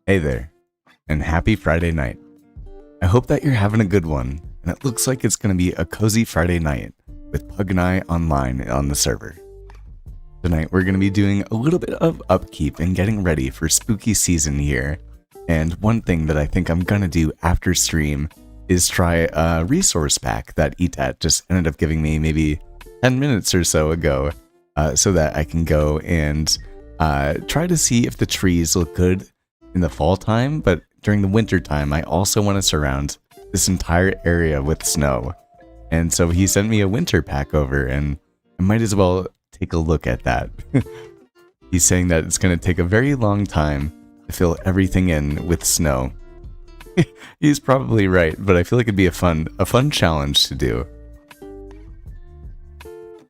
Hey there, and happy Friday night. I hope that you're having a good one, and it looks like it's going to be a cozy Friday night with Pug and I online on the server. Tonight we're going to be doing a little bit of upkeep and getting ready for spooky season here, and one thing that I think I'm going to do after stream is try a resource pack that ETAT just ended up giving me maybe 10 minutes or so ago, so that I can go and try to see if the trees look good in the fall time, but during the winter time, I also want to surround this entire area with snow. And so he sent me a winter pack over, and I might as well take a look at that. He's saying that it's going to take a very long time to fill everything in with snow. He's probably right, but I feel like it'd be a fun challenge to do.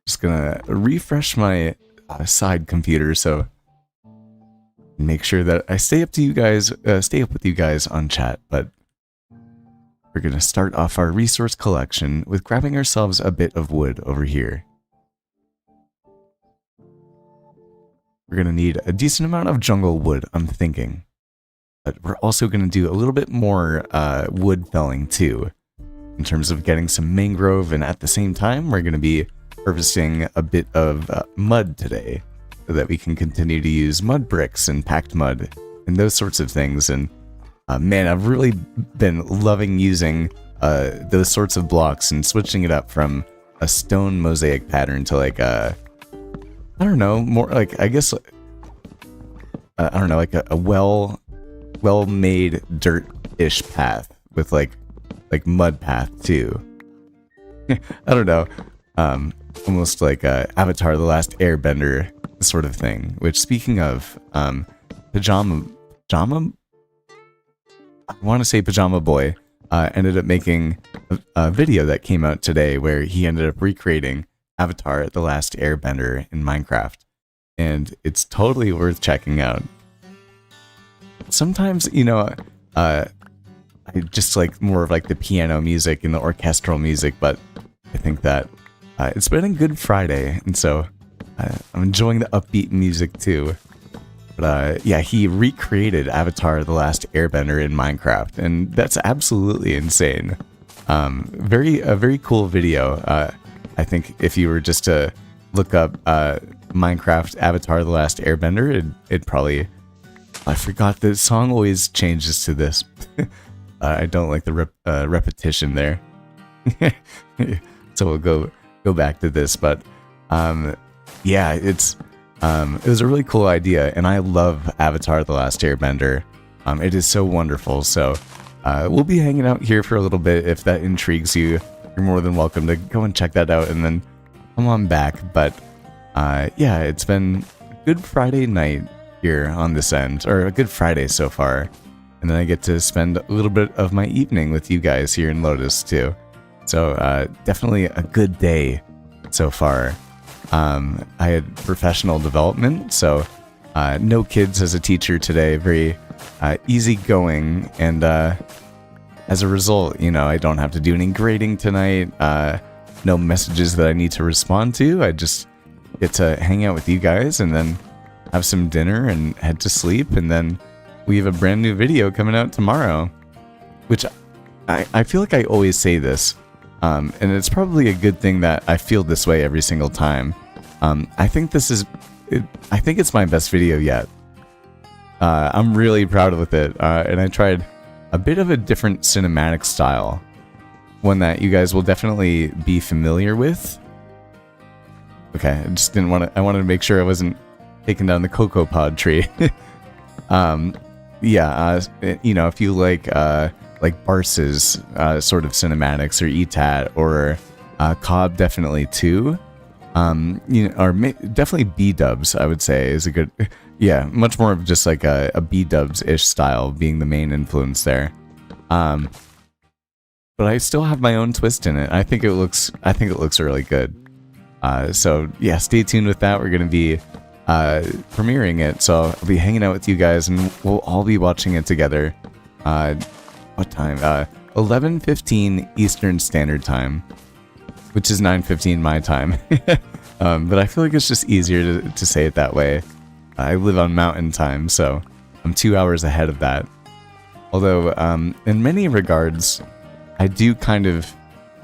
Just gonna refresh my side computer so make sure that I stay up with you guys on chat, but we're going to start off our resource collection with grabbing ourselves a bit of wood over here. We're going to need a decent amount of jungle wood, I'm thinking. But we're also going to do a little bit more wood felling too, in terms of getting some mangrove, and at the same time, we're going to be harvesting a bit of mud today, so that we can continue to use mud bricks and packed mud and those sorts of things. And man, I've really been loving using those sorts of blocks and switching it up from a stone mosaic pattern to like I don't know, more like, I guess, I don't know, like a well-made dirt-ish path with like mud path too. I don't know, almost like Avatar: The Last Airbender sort of thing. Which, speaking of, Pajama, I want to say Pajama Boy, ended up making a video that came out today where he ended up recreating Avatar: The Last Airbender in Minecraft, and it's totally worth checking out. Sometimes, you know, I just like more of like the piano music and the orchestral music, but I think that it's been a good Friday, and so I'm enjoying the upbeat music too. But yeah, he recreated Avatar: The Last Airbender in Minecraft, and that's absolutely insane. A very cool video. I think if you were just to look up Minecraft Avatar: The Last Airbender, it'd probably... I forgot the song always changes to this. I don't like the repetition there. So we'll go back to this, but yeah, it was a really cool idea, and I love Avatar: The Last Airbender. It is so wonderful, so we'll be hanging out here for a little bit. If that intrigues you, you're more than welcome to go and check that out, and then come on back. But yeah, it's been a good Friday night here on this end, or a good Friday so far, and then I get to spend a little bit of my evening with you guys here in Lotus too. So definitely a good day so far. I had professional development, so no kids as a teacher today, very easygoing, and as a result, you know, I don't have to do any grading tonight, no messages that I need to respond to. I just get to hang out with you guys and then have some dinner and head to sleep, and then we have a brand new video coming out tomorrow, which I feel like I always say this, and it's probably a good thing that I feel this way every single time. I think I think it's my best video yet. I'm really proud of it, and I tried a bit of a different cinematic style, one that you guys will definitely be familiar with. Okay, I just didn't want to. I wanted to make sure I wasn't taking down the cocoa pod tree. Yeah, you know, if you like Bars's sort of cinematics, or ETAT, or Cobb, definitely too. You know, or definitely B-dubs, I would say, is a good... Yeah, much more of just like a B-dubs-ish style being the main influence there. But I still have my own twist in it. I think it looks really good. So yeah, stay tuned with that. We're gonna be premiering it, so I'll be hanging out with you guys, and we'll all be watching it together. What time? 11:15 Eastern Standard Time, which is 9:15 my time. But I feel like it's just easier to say it that way. I live on mountain time, so I'm 2 hours ahead of that. Although, in many regards, I do kind of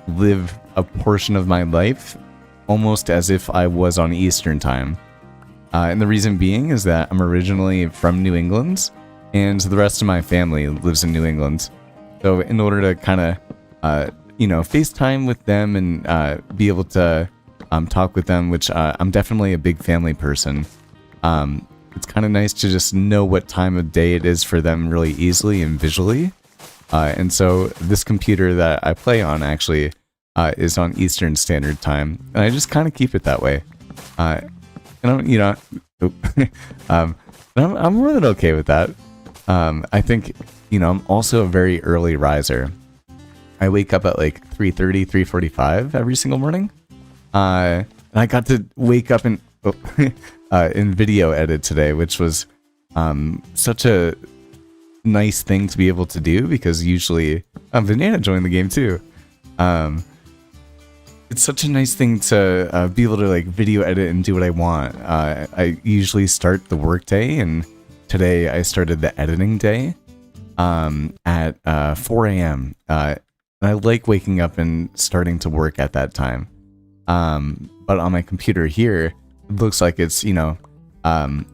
live a portion of my life almost as if I was on Eastern time. And the reason being is that I'm originally from New England, and the rest of my family lives in New England. So in order to kind of, FaceTime with them and be able to talk with them, which I'm definitely a big family person, it's kind of nice to just know what time of day it is for them really easily and visually. And so this computer that I play on actually is on Eastern Standard Time, and I just kind of keep it that way. And I'm more than okay with that. I think, I'm also a very early riser. I wake up at like 3:30, 3:45 every single morning. And I got to wake up in video edit today, which was such a nice thing to be able to do, because usually Banana joined the game too. It's such a nice thing to be able to like video edit and do what I want. I usually start the work day, and today I started the editing day at 4 a.m. And I like waking up and starting to work at that time. But on my computer here, it looks like it's 5, I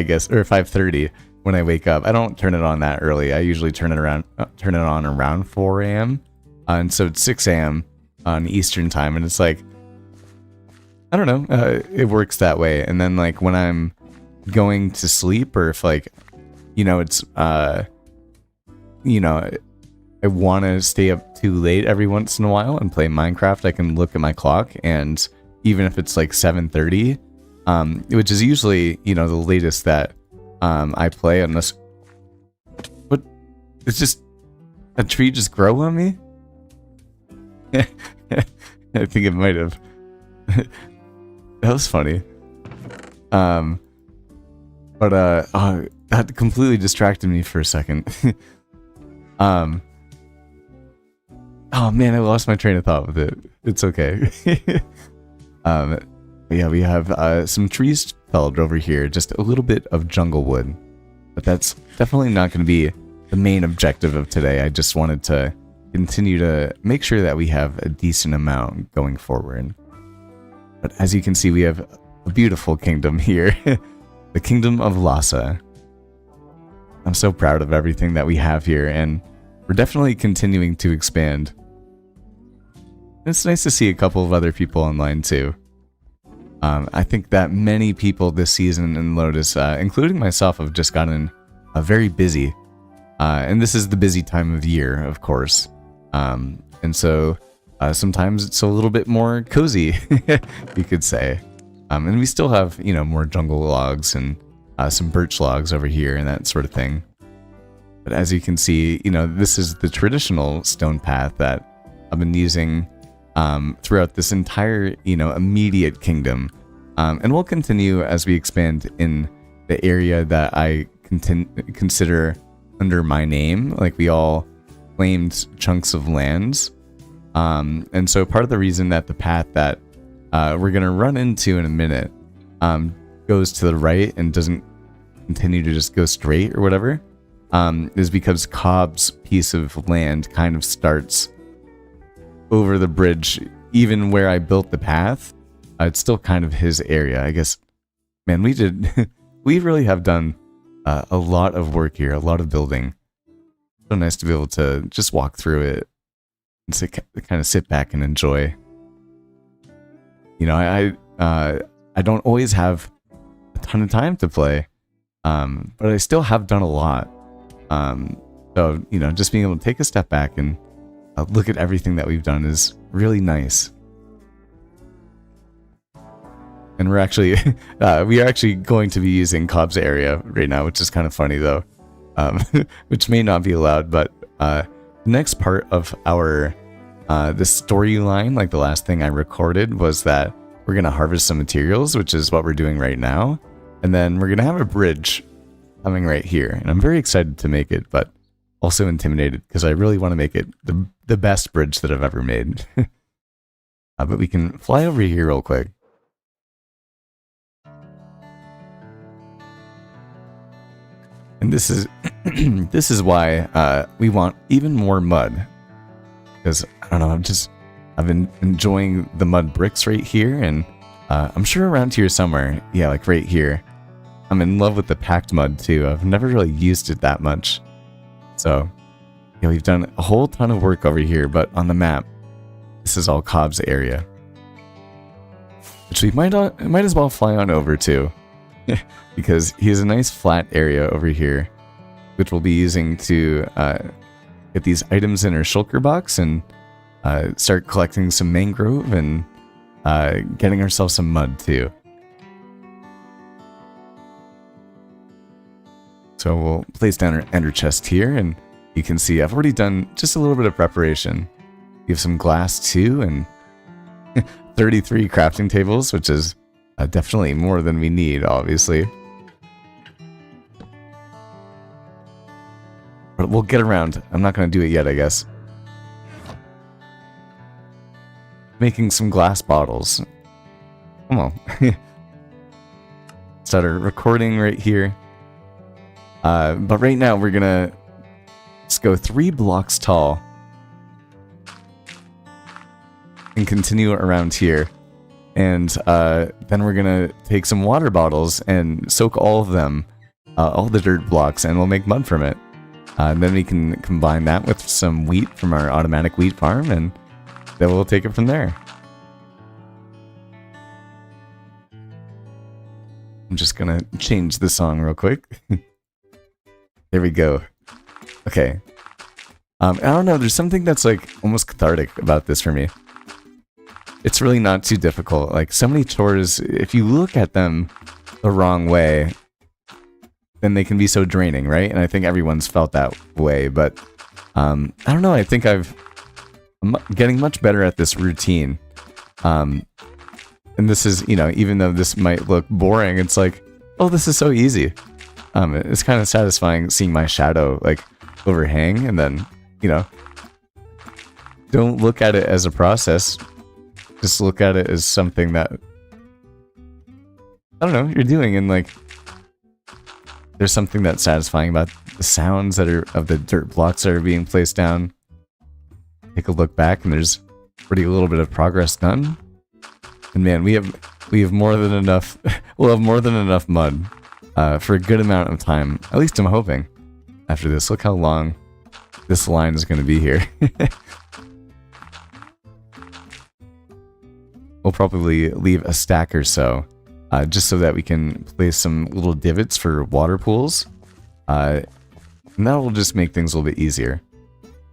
guess, or 5:30 when I wake up. I don't turn it on that early. I usually turn it on around 4 a.m. And so it's 6 a.m. on Eastern time, and it's like, I don't know, it works that way. And then like when I'm going to sleep, or if like, it's, I want to stay up too late every once in a while and play Minecraft, I can look at my clock, and even if it's like 7:30, which is usually, the latest that I play, unless... What? It's just... A tree just grow on me? I think it might have. That was funny. But that completely distracted me for a second. Oh man, I lost my train of thought with it. It's okay. Yeah, we have some trees felled over here, just a little bit of jungle wood. But that's definitely not going to be the main objective of today. I just wanted to continue to make sure that we have a decent amount going forward. But as you can see, we have a beautiful kingdom here. The Kingdom of Lhasa. I'm so proud of everything that we have here, and we're definitely continuing to expand. It's nice to see a couple of other people online too. I think that many people this season in Lotus, including myself, have just gotten very busy. And this is the busy time of year, of course. And so sometimes it's a little bit more cozy, you could say. And we still have, more jungle logs and some birch logs over here and that sort of thing. But as you can see, this is the traditional stone path that I've been using throughout this entire, immediate kingdom. And we'll continue as we expand in the area that I consider under my name. Like, we all claimed chunks of lands. And so part of the reason that the path that we're going to run into in a minute goes to the right and doesn't continue to just go straight or whatever, is because Cobb's piece of land kind of starts over the bridge. Even where I built the path, it's still kind of his area, I guess. Man, we really have done a lot of work here, a lot of building. So nice to be able to just walk through it and kind of sit back and enjoy. I don't always have a ton of time to play, but I still have done a lot. So, just being able to take a step back and look at everything that we've done is really nice. And we are actually going to be using Cobb's area right now, which is kind of funny though, which may not be allowed. But the next part of our this storyline, like the last thing I recorded, was that we're gonna harvest some materials, which is what we're doing right now, and then we're gonna have a bridge coming right here. And I'm very excited to make it, but also intimidated because I really want to make it the best bridge that I've ever made. But we can fly over here real quick. And this is this is why we want even more mud. Because I don't know, I've been enjoying the mud bricks right here, and I'm sure around here somewhere, yeah, like right here. I'm in love with the packed mud too. I've never really used it that much. So, yeah, we've done a whole ton of work over here, but on the map, this is all Cobb's area. Which we might as well fly on over to. Because he has a nice flat area over here, which we'll be using to get these items in our shulker box and start collecting some mangrove and getting ourselves some mud too. So we'll place down our ender chest here, and you can see I've already done just a little bit of preparation. We have some glass too, and 33 crafting tables, which is definitely more than we need, obviously. But we'll get around. I'm not going to do it yet, I guess. Making some glass bottles. Come on. Start our recording right here. But right now we're gonna just go 3 blocks tall and continue around here. And then we're gonna take some water bottles and soak all of them, all the dirt blocks, and we'll make mud from it. And then we can combine that with some wheat from our automatic wheat farm, and then we'll take it from there. I'm just gonna change the song real quick. There we go. Okay. I don't know, there's something that's like almost cathartic about this for me. It's really not too difficult. Like, so many chores, if you look at them the wrong way, then they can be so draining, right? And I think everyone's felt that way, but I don't know, I think I'm getting much better at this routine. And this is, you know, even though this might look boring, it's like, oh, this is so easy. It's kind of satisfying seeing my shadow, like, overhang, and then, you know, don't look at it as a process. Just look at it as something that, I don't know, you're doing, and, like, there's something that's satisfying about the sounds that are of the dirt blocks that are being placed down. Take a look back, and there's already a little bit of progress done. And man, we have more than enough. We'll have more than enough mud for a good amount of time. At least I'm hoping. After this, look how long this line is going to be here. We'll probably leave a stack or so, just so that we can place some little divots for water pools. And that will just make things a little bit easier.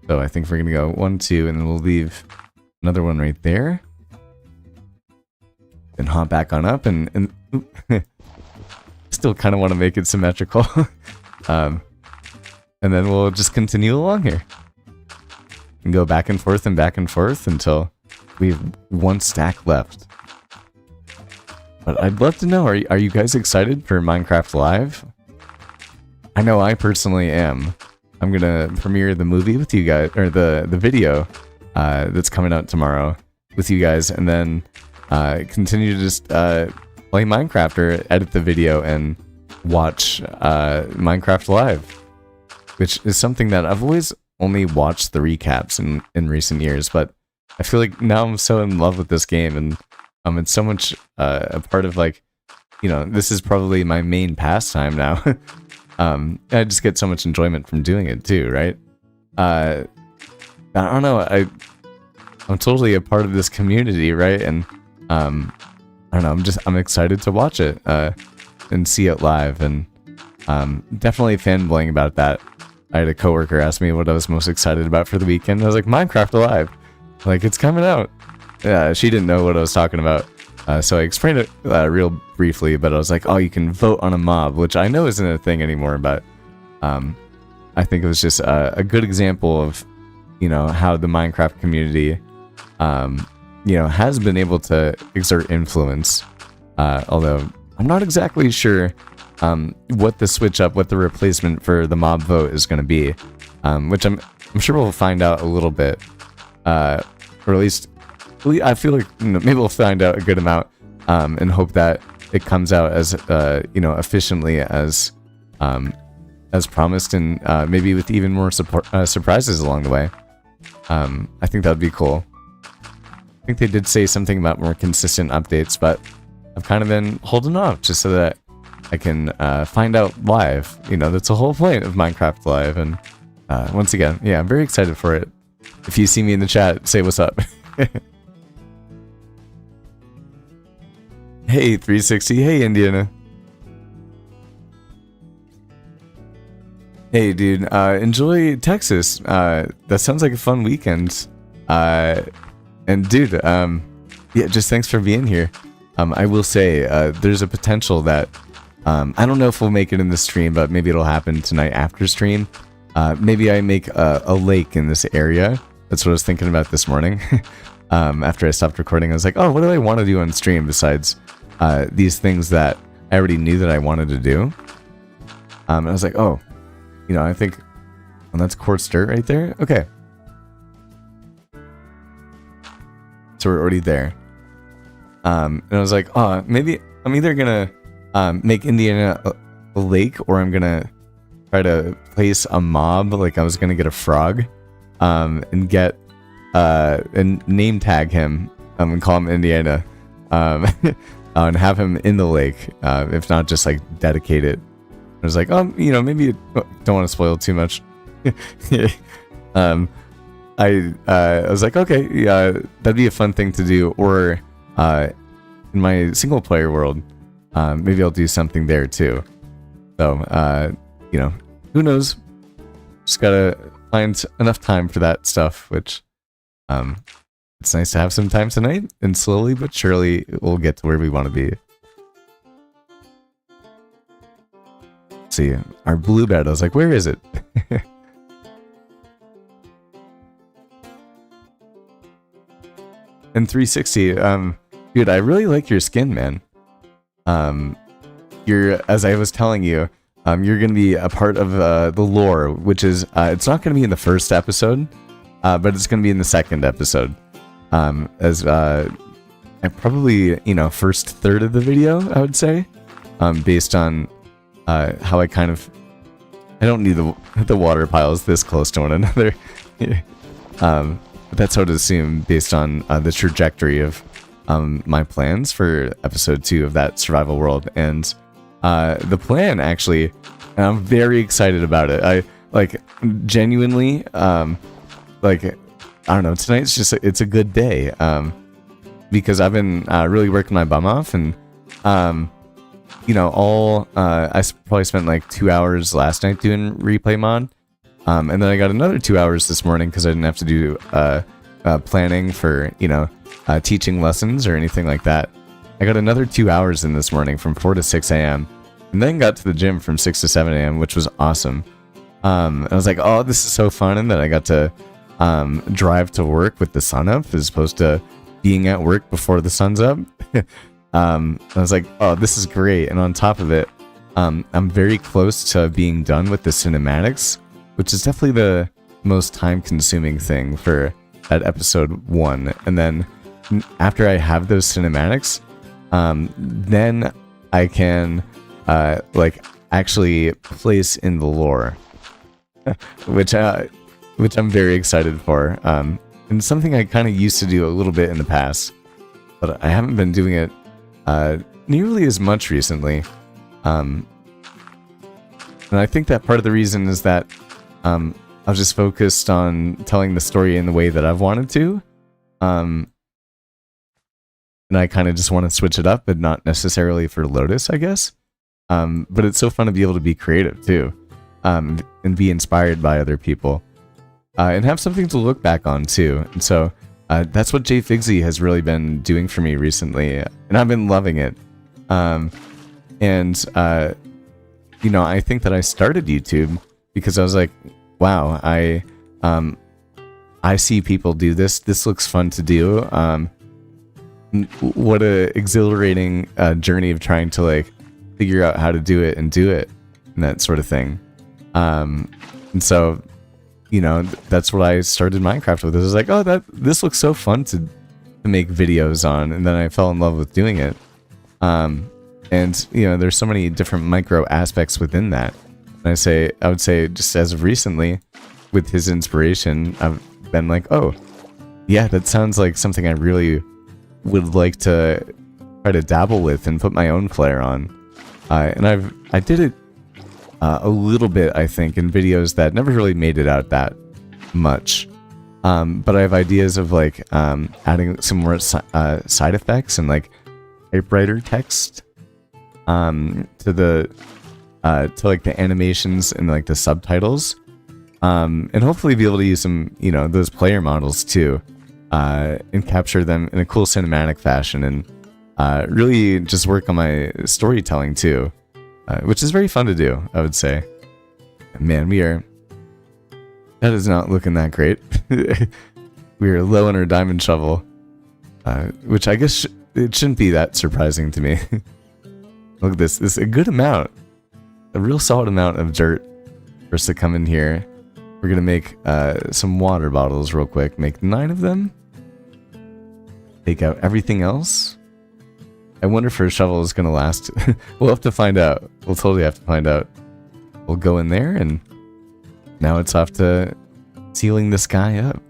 So I think we're going to go 1, 2, and then we'll leave another one right there. Then hop back on up, and still kind of want to make it symmetrical. And then we'll just continue along here. And go back and forth until we have 1 stack left. But I'd love to know, are you guys excited for Minecraft Live? I know I personally am. I'm gonna premiere the movie with you guys, or the video that's coming out tomorrow with you guys, and then continue to just play Minecraft or edit the video and watch Minecraft Live, which is something that I've always only watched the recaps in recent years, but I feel like now I'm so in love with this game, and it's so much a part of, like, you know, this is probably my main pastime now. I just get so much enjoyment from doing it too, right? I don't know, I'm totally a part of this community, right? And I don't know, I'm excited to watch it and see it live, and definitely fanboying about that. I had a coworker ask me what I was most excited about for the weekend. I was like, Minecraft Alive. Like, it's coming out. Yeah, she didn't know what I was talking about. So I explained it real briefly, but I was like, oh, you can vote on a mob, which I know isn't a thing anymore, but I think it was just a good example of, you know, how the Minecraft community, you know, has been able to exert influence. Although I'm not exactly sure what the replacement for the mob vote is going to be, which I'm sure we'll find out a little bit, or at least I feel like, you know, maybe we'll find out a good amount, and hope that it comes out as you know, efficiently as as promised, and maybe with even more surprises along the way. I think that would be cool. I think they did say something about more consistent updates, but I've kind of been holding off just so that I can find out live. You know, that's the whole point of Minecraft Live. And once again, yeah, I'm very excited for it. If you see me in the chat, say what's up. Hey, 360. Hey, Indiana. Hey, dude. Enjoy Texas. That sounds like a fun weekend. And dude, yeah, just thanks for being here. I will say, there's a potential that, I don't know if we'll make it in the stream, but maybe it'll happen tonight after stream. Maybe I make a lake in this area. That's what I was thinking about this morning. After I stopped recording, I was like, oh, what do I want to do on stream besides these things that I already knew that I wanted to do? And I was like, oh, you know, I think, well, that's quartz dirt right there. Okay. So we're already there. And I was like, oh, maybe I'm either gonna make Indiana a lake, or I'm gonna try to place a mob. Like I was gonna get a frog, and get and name tag him, and call him Indiana, and have him in the lake. If not, just like dedicate it. I was like, you know, maybe don't want to spoil too much. I was like, okay, yeah, that'd be a fun thing to do. Or in my single player world, maybe I'll do something there too. So, you know, who knows? Just gotta find enough time for that stuff, which it's nice to have some time tonight, and slowly but surely we'll get to where we want to be. See, our blue bed, I was like, where is it? And 360, dude, I really like your skin, man. You're, as I was telling you, you're gonna be a part of the lore, which is, it's not gonna be in the first episode, but it's gonna be in the second episode. As probably, you know, first third of the video, I would say, based on how I kind of, I don't need the water piles this close to one another. But that's how to assume based on the trajectory of my plans for episode 2 of that survival world. And the plan, actually, and I'm very excited about it. I like genuinely, like, I don't know, tonight's just, it's a good day, because I've been really working my bum off, and you know, I probably spent like 2 hours last night doing replay mod. And then I got another 2 hours this morning because I didn't have to do planning for, you know, teaching lessons or anything like that. I got another 2 hours in this morning from 4 to 6 a.m. and then got to the gym from 6 to 7 a.m., which was awesome. And I was like, oh, this is so fun. And then I got to drive to work with the sun up as opposed to being at work before the sun's up. I was like, oh, this is great. And on top of it, I'm very close to being done with the cinematics, which is definitely the most time-consuming thing for that episode 1. And then after I have those cinematics, then I can like actually place in the lore, which I'm very excited for. And something I kind of used to do a little bit in the past, but I haven't been doing it nearly as much recently. And I think that part of the reason is that I was just focused on telling the story in the way that I've wanted to. And I kind of just want to switch it up, but not necessarily for Lotus, I guess. But it's so fun to be able to be creative too, and be inspired by other people, and have something to look back on too. And so that's what Jay Figsy has really been doing for me recently, and I've been loving it. You know, I think that I started YouTube because I was like, wow, I see people do this. This looks fun to do. What a exhilarating journey of trying to like figure out how to do it and that sort of thing. And so, you know, that's what I started Minecraft with. I was like, oh, this looks so fun to make videos on, and then I fell in love with doing it. And you know, there's so many different micro aspects within that. I I would say just as of recently, with his inspiration, I've been like, oh, yeah, that sounds like something I really would like to try to dabble with and put my own flair on. And I did it a little bit, I think, in videos that never really made it out that much. But I have ideas of like adding some more side effects and like typewriter text to the like the animations and like the subtitles, and hopefully be able to use some, you know, those player models too, and capture them in a cool cinematic fashion, and really just work on my storytelling too, which is very fun to do, I would say. Man, that is not looking that great. We are low on our diamond shovel, which I guess it shouldn't be that surprising to me. Look at this. This is a good amount. A real solid amount of dirt for us to come in here. We're going to make some water bottles real quick. Make 9 of them. Take out everything else. I wonder if our shovel is going to last. We'll have to find out. We'll totally have to find out. We'll go in there, and now it's off to sealing this guy up.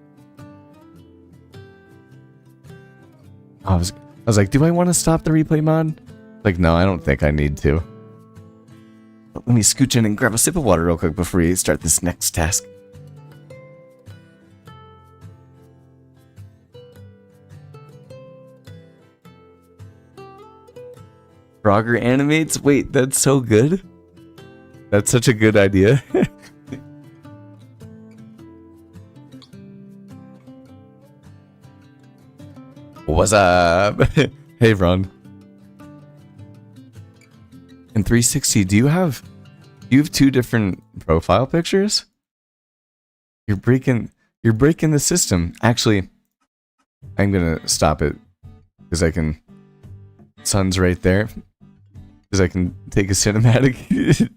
I was like, do I want to stop the replay mod? Like, no, I don't think I need to. But let me scooch in and grab a sip of water real quick before we start this next task. Frogger animates? Wait, that's so good. That's such a good idea. What's up? Hey, Ron. In 360, do you have 2 different profile pictures? You're breaking the system. Actually, I'm gonna stop it because I can. Sun's right there. Because I can take a cinematic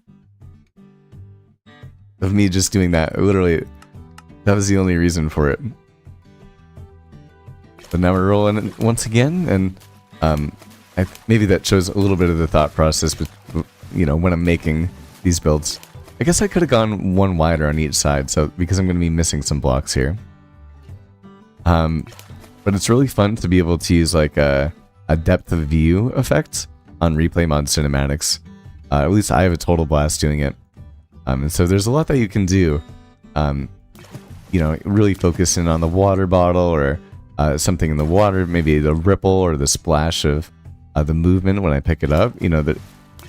of me just doing that. Literally, that was the only reason for it. But now we're rolling once again, and maybe that shows a little bit of the thought process, but you know, when I'm making these builds. I guess I could have gone one wider on each side, so because I'm going to be missing some blocks here. But it's really fun to be able to use like a depth of view effect on replay mod cinematics. At least I have a total blast doing it. And so there's a lot that you can do. You know, really focus in on the water bottle or something in the water, maybe the ripple or the splash of the movement when I pick it up. You know, that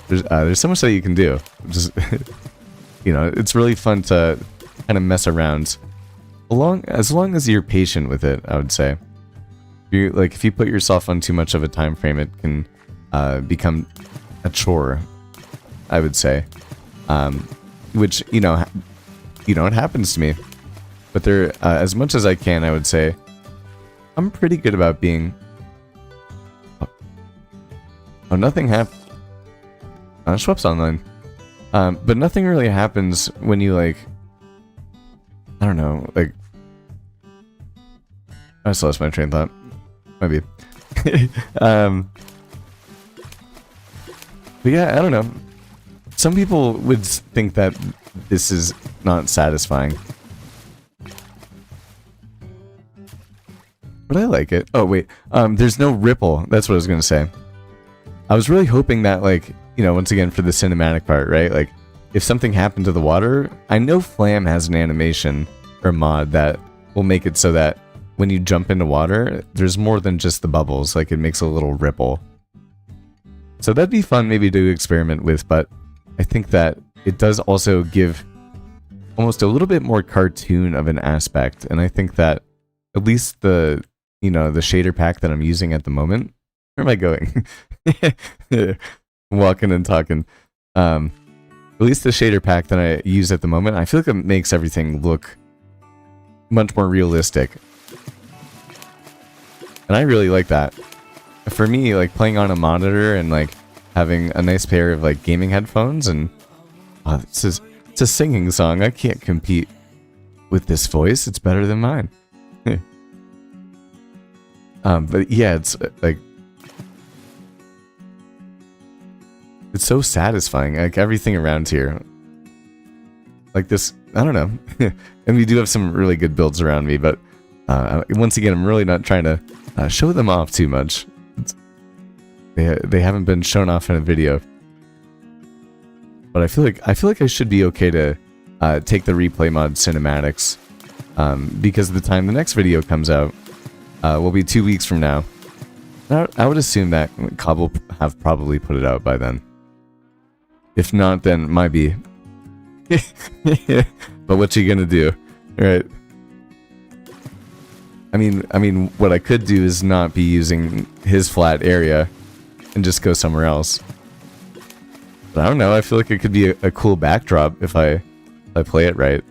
there's so much that you can do. Just you know, it's really fun to kind of mess around. As long as you're patient with it, I would say. If you put yourself on too much of a time frame, it can become a chore, I would say. Which, you know, it happens to me. But as much as I can, I would say, I'm pretty good about being... Oh, nothing happened. Schweppes online. But nothing really happens when you, like... I don't know, like... I just lost my train of thought. Maybe. But yeah, I don't know. Some people would think that this is not satisfying. But I like it. Oh, wait. There's no ripple. That's what I was going to say. I was really hoping that, like, you know, once again, for the cinematic part, right? Like, if something happened to the water, I know Flam has an animation or mod that will make it so that when you jump into water, there's more than just the bubbles. Like, it makes a little ripple. So that'd be fun maybe to experiment with, but I think that it does also give almost a little bit more cartoon of an aspect. And I think that at least the, you know, the shader pack that I'm using at the moment, where am I going? Walking and talking. At least the shader pack that I use at the moment, I feel like it makes everything look much more realistic. And I really like that. For me, like playing on a monitor and like having a nice pair of like gaming headphones and it's a singing song. I can't compete with this voice. It's better than mine. But yeah, it's like it's so satisfying. Like everything around here. like this, I don't know. And we do have some really good builds around me, but once again, I'm really not trying to show them off too much. They haven't been shown off in a video. But I feel like I should be okay to take the replay mod cinematics, because the time the next video comes out will be 2 weeks from now. I would assume that Cobb will have probably put it out by then. If not, then might be. But what you gonna do, right? I mean, what I could do is not be using his flat area and just go somewhere else. But I don't know. I feel like it could be a cool backdrop if I play it right.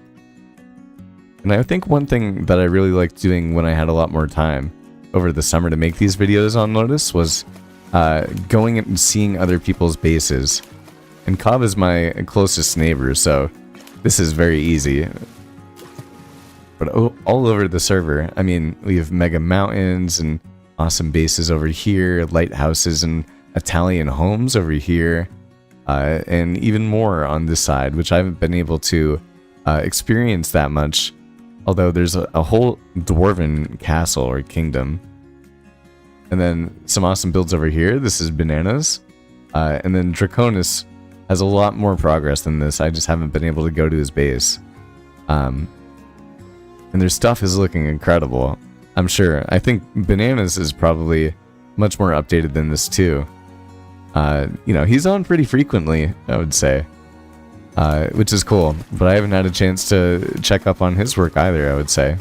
And I think one thing that I really liked doing when I had a lot more time over the summer to make these videos on Lotus was going and seeing other people's bases. And Cobb is my closest neighbor, so this is very easy. But all over the server, I mean, we have mega mountains and awesome bases over here, lighthouses and Italian homes over here, and even more on this side, which I haven't been able to experience that much. Although there's a whole dwarven castle or kingdom. And then some awesome builds over here. This is Bananas. And then Draconis has a lot more progress than this. I just haven't been able to go to his base. And their stuff is looking incredible, I'm sure. I think Bananas is probably much more updated than this too. You know, he's on pretty frequently, I would say. Which is cool, but I haven't had a chance to check up on his work either, I would say.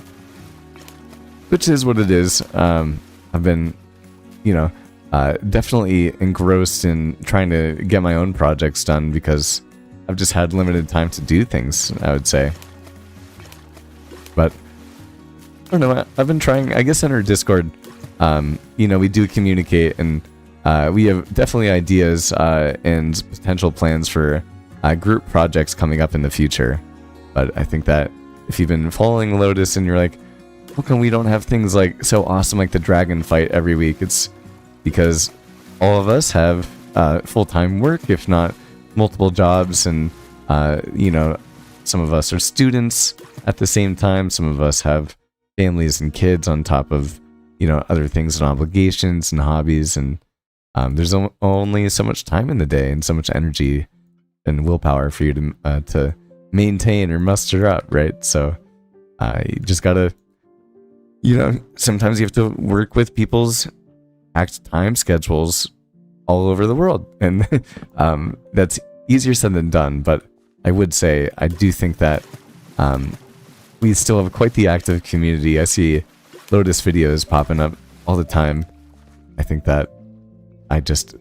Which is what it is. I've been, you know, definitely engrossed in trying to get my own projects done because I've just had limited time to do things, I would say. But, I don't know, I've been trying, I guess in our Discord, you know, we do communicate and we have definitely ideas and potential plans for group projects coming up in the future. But I think that if you've been following Lotus and you're like, how come we don't have things like so awesome like the dragon fight every week? It's because all of us have full-time work, if not multiple jobs, and you know, some of us are students at the same time, some of us have families and kids on top of, you know, other things and obligations and hobbies, and there's only so much time in the day and so much energy and willpower for you to maintain or muster up, right? So you just gotta, you know, sometimes you have to work with people's packed time schedules all over the world, and that's easier said than done. But I would say I do think that we still have quite the active community. I see Lotus videos popping up all the time. I think that I just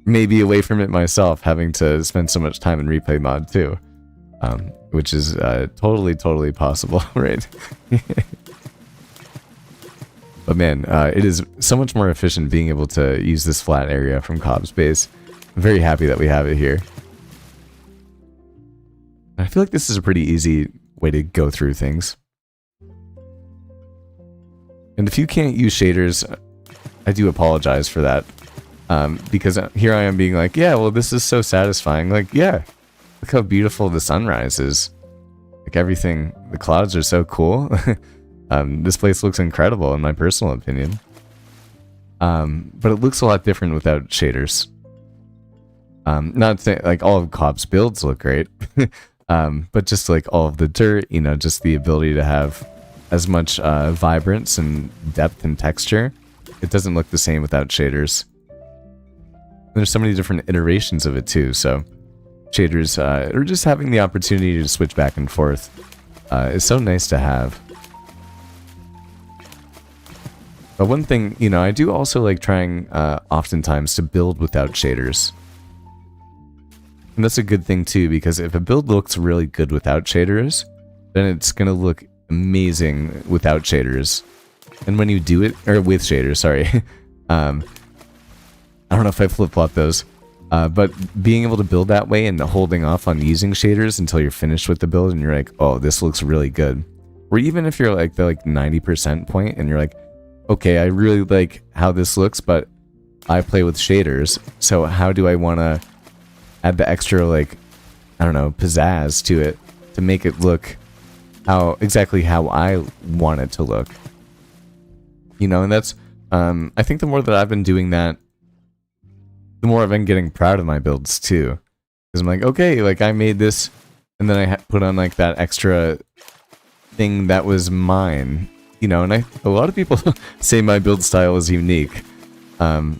may be away from it myself, having to spend so much time in replay mod too, which is totally possible, right? But man, it is so much more efficient being able to use this flat area from Cobb's base. I'm very happy that we have it here. I feel like this is a pretty easy way to go through things. And if you can't use shaders, I do apologize for that. Because here I am being like, yeah, well, this is so satisfying. Like, yeah, look how beautiful the sunrise is. Like everything, the clouds are so cool. This place looks incredible in my personal opinion. But it looks a lot different without shaders. Not saying like all of Cobb's builds look great, but just like all of the dirt, you know, just the ability to have as much vibrance and depth and texture. It doesn't look the same without shaders. There's so many different iterations of it too, so shaders, or just having the opportunity to switch back and forth is so nice to have. But one thing, you know, I do also like trying oftentimes to build without shaders. And that's a good thing too, because if a build looks really good without shaders, then it's going to look amazing without shaders. And when you do it, or with shaders, sorry, I don't know if I flip-flop those, but being able to build that way and holding off on using shaders until you're finished with the build and you're like, oh, this looks really good. Or even if you're like the 90% point and you're like, okay, I really like how this looks, but I play with shaders, so how do I want to add the extra, like, I don't know, pizzazz to it to make it look exactly how I want it to look. You know, and that's, I think the more that I've been doing that, the more I've been getting proud of my builds too. Because I'm like, okay, like I made this, and then I put on like that extra thing that was mine. You know, and a lot of people say my build style is unique. And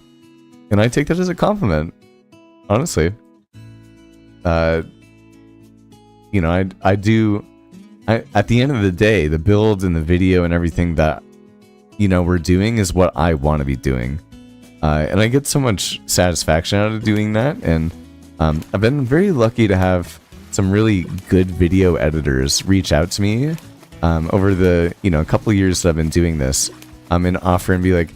I take that as a compliment, honestly. You know, at the end of the day, the build and the video and everything that, you know, we're doing is what I want to be doing. And I get so much satisfaction out of doing that. And I've been very lucky to have some really good video editors reach out to me over the, you know, a couple of years that I've been doing this, and offer and be like,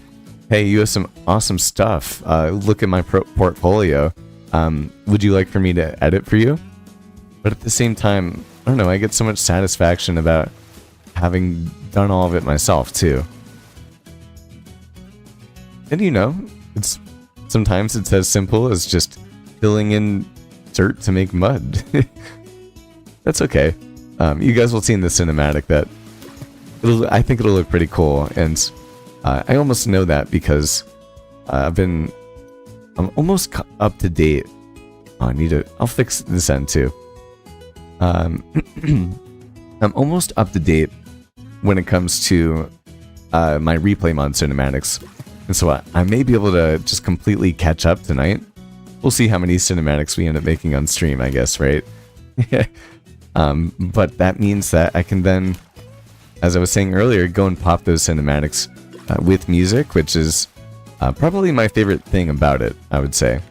hey, you have some awesome stuff. Look at my portfolio. Would you like for me to edit for you? But at the same time, I don't know, I get so much satisfaction about having done all of it myself too. And you know, sometimes it's as simple as just filling in dirt to make mud. That's okay. You guys will see in the cinematic that I think it'll look pretty cool, and I almost know that because I'm almost up to date. Oh, I'll fix this end too. I'm almost up to date when it comes to my replay mod cinematics, and so I may be able to just completely catch up tonight. We'll see how many cinematics we end up making on stream, I guess, right? But that means that I can then, as I was saying earlier, go and pop those cinematics with music, which is probably my favorite thing about it, I would say.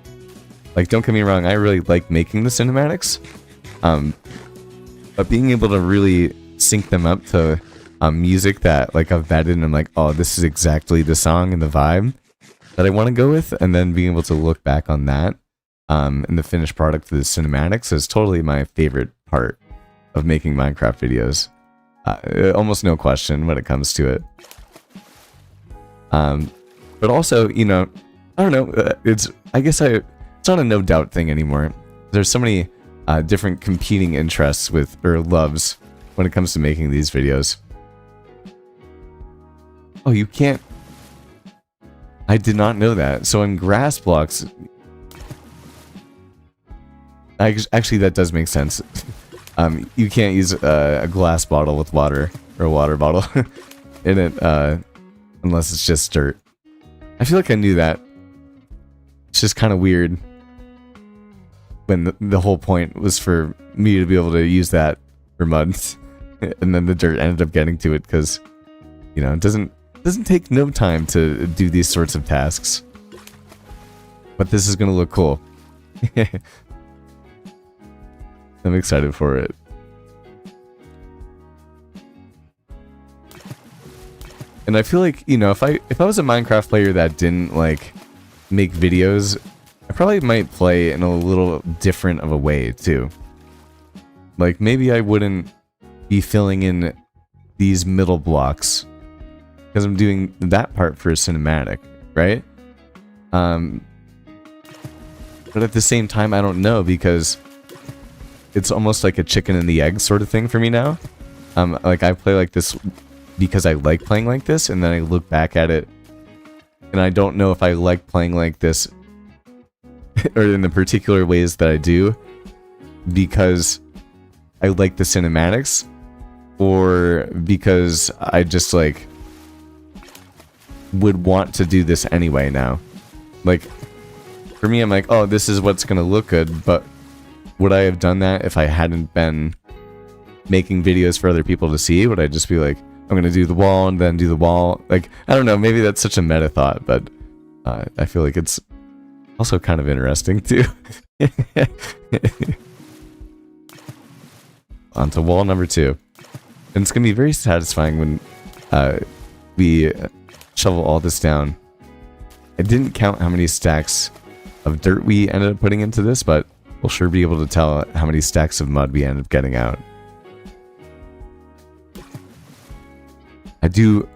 Like, don't get me wrong, I really like making the cinematics, but being able to really sync them up to music that, like, I've vetted and I'm like, oh, this is exactly the song and the vibe that I want to go with, and then being able to look back on that and the finished product of the cinematics is totally my favorite part of making Minecraft videos. Almost no question when it comes to it. But also, you know, I don't know, it's not a no doubt thing anymore. There's so many different competing interests or loves when it comes to making these videos. Oh, you can't. I did not know that. So in grass blocks, actually that does make sense. You can't use a glass bottle with water, or a water bottle in it, unless it's just dirt. I feel like I knew that. It's just kind of weird when the whole point was for me to be able to use that for mud, and then the dirt ended up getting to it because, you know, it doesn't take no time to do these sorts of tasks. But this is gonna look cool. I'm excited for it. And I feel like, you know, if I was a Minecraft player that didn't like make videos, I probably might play in a little different of a way too. Like maybe I wouldn't be filling in these middle blocks because I'm doing that part for a cinematic, right? But at the same time, I don't know, because it's almost like a chicken and the egg sort of thing for me now. Like I play like this because I like playing like this, and then I look back at it and I don't know if I like playing like this or in the particular ways that I do because I like the cinematics, or because I just like would want to do this anyway now. Like for me, I'm like, oh, this is what's gonna look good, but would I have done that if I hadn't been making videos for other people to see? Would I just be like, I'm gonna do the wall and then do the wall? Like, I don't know, maybe that's such a meta thought, but I feel like it's also kind of interesting too. On to wall number 2. And it's gonna be very satisfying when we shovel all this down. I didn't count how many stacks of dirt we ended up putting into this, but we'll sure be able to tell how many stacks of mud we ended up getting out. I do,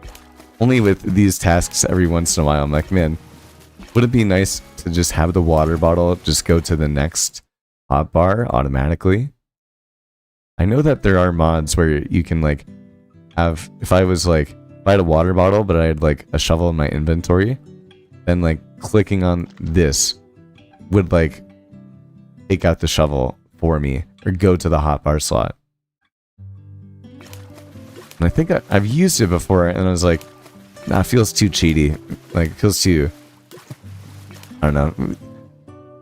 only with these tasks every once in a while, I'm like, man, would it be nice to just have the water bottle just go to the next hotbar automatically? I know that there are mods where you can like have, if I had a water bottle but I had like a shovel in my inventory, then like clicking on this would like take out the shovel for me or go to the hotbar slot. And I think I've used it before and I was like, nah, it feels too cheaty. Like, it feels too, I don't know.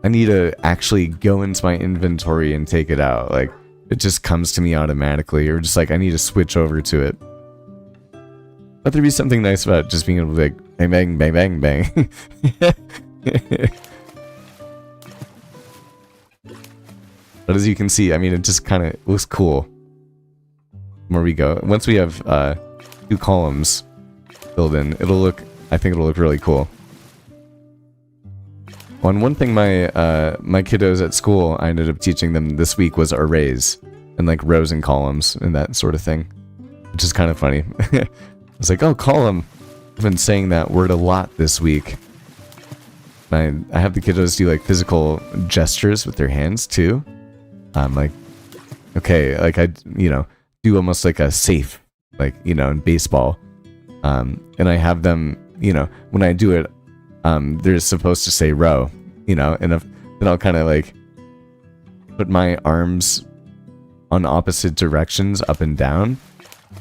I need to actually go into my inventory and take it out. Like, it just comes to me automatically, or just like I need to switch over to it. But there'd be something nice about just being able to like bang bang bang bang bang. But as you can see, I mean, it just kind of looks cool. Where we go, once we have 2 columns filled in, I think it'll look really cool. One thing my kiddos at school, I ended up teaching them this week was arrays and like rows and columns and that sort of thing, which is kind of funny. I was like, oh, column. I've been saying that word a lot this week. I have the kiddos do like physical gestures with their hands too. Like, okay, like I do almost like a safe, like, in baseball. And I have them, when I do it, they're supposed to say row, and then I'll kind of like put my arms on opposite directions up and down,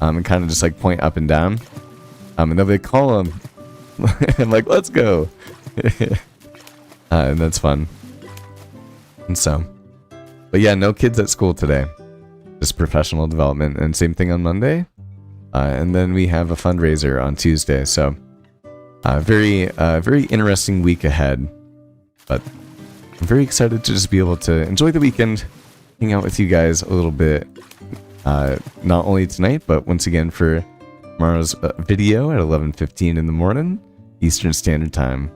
and kind of just like point up and down, and they'll be like, column. I'm like, let's go. And that's fun. And so, but yeah, no kids at school today, just professional development, and same thing on Monday. And then we have a fundraiser on Tuesday, so very interesting week ahead. But I'm very excited to just be able to enjoy the weekend, hang out with you guys a little bit, not only tonight, but once again for tomorrow's video at 11:15 in the morning, Eastern Standard Time.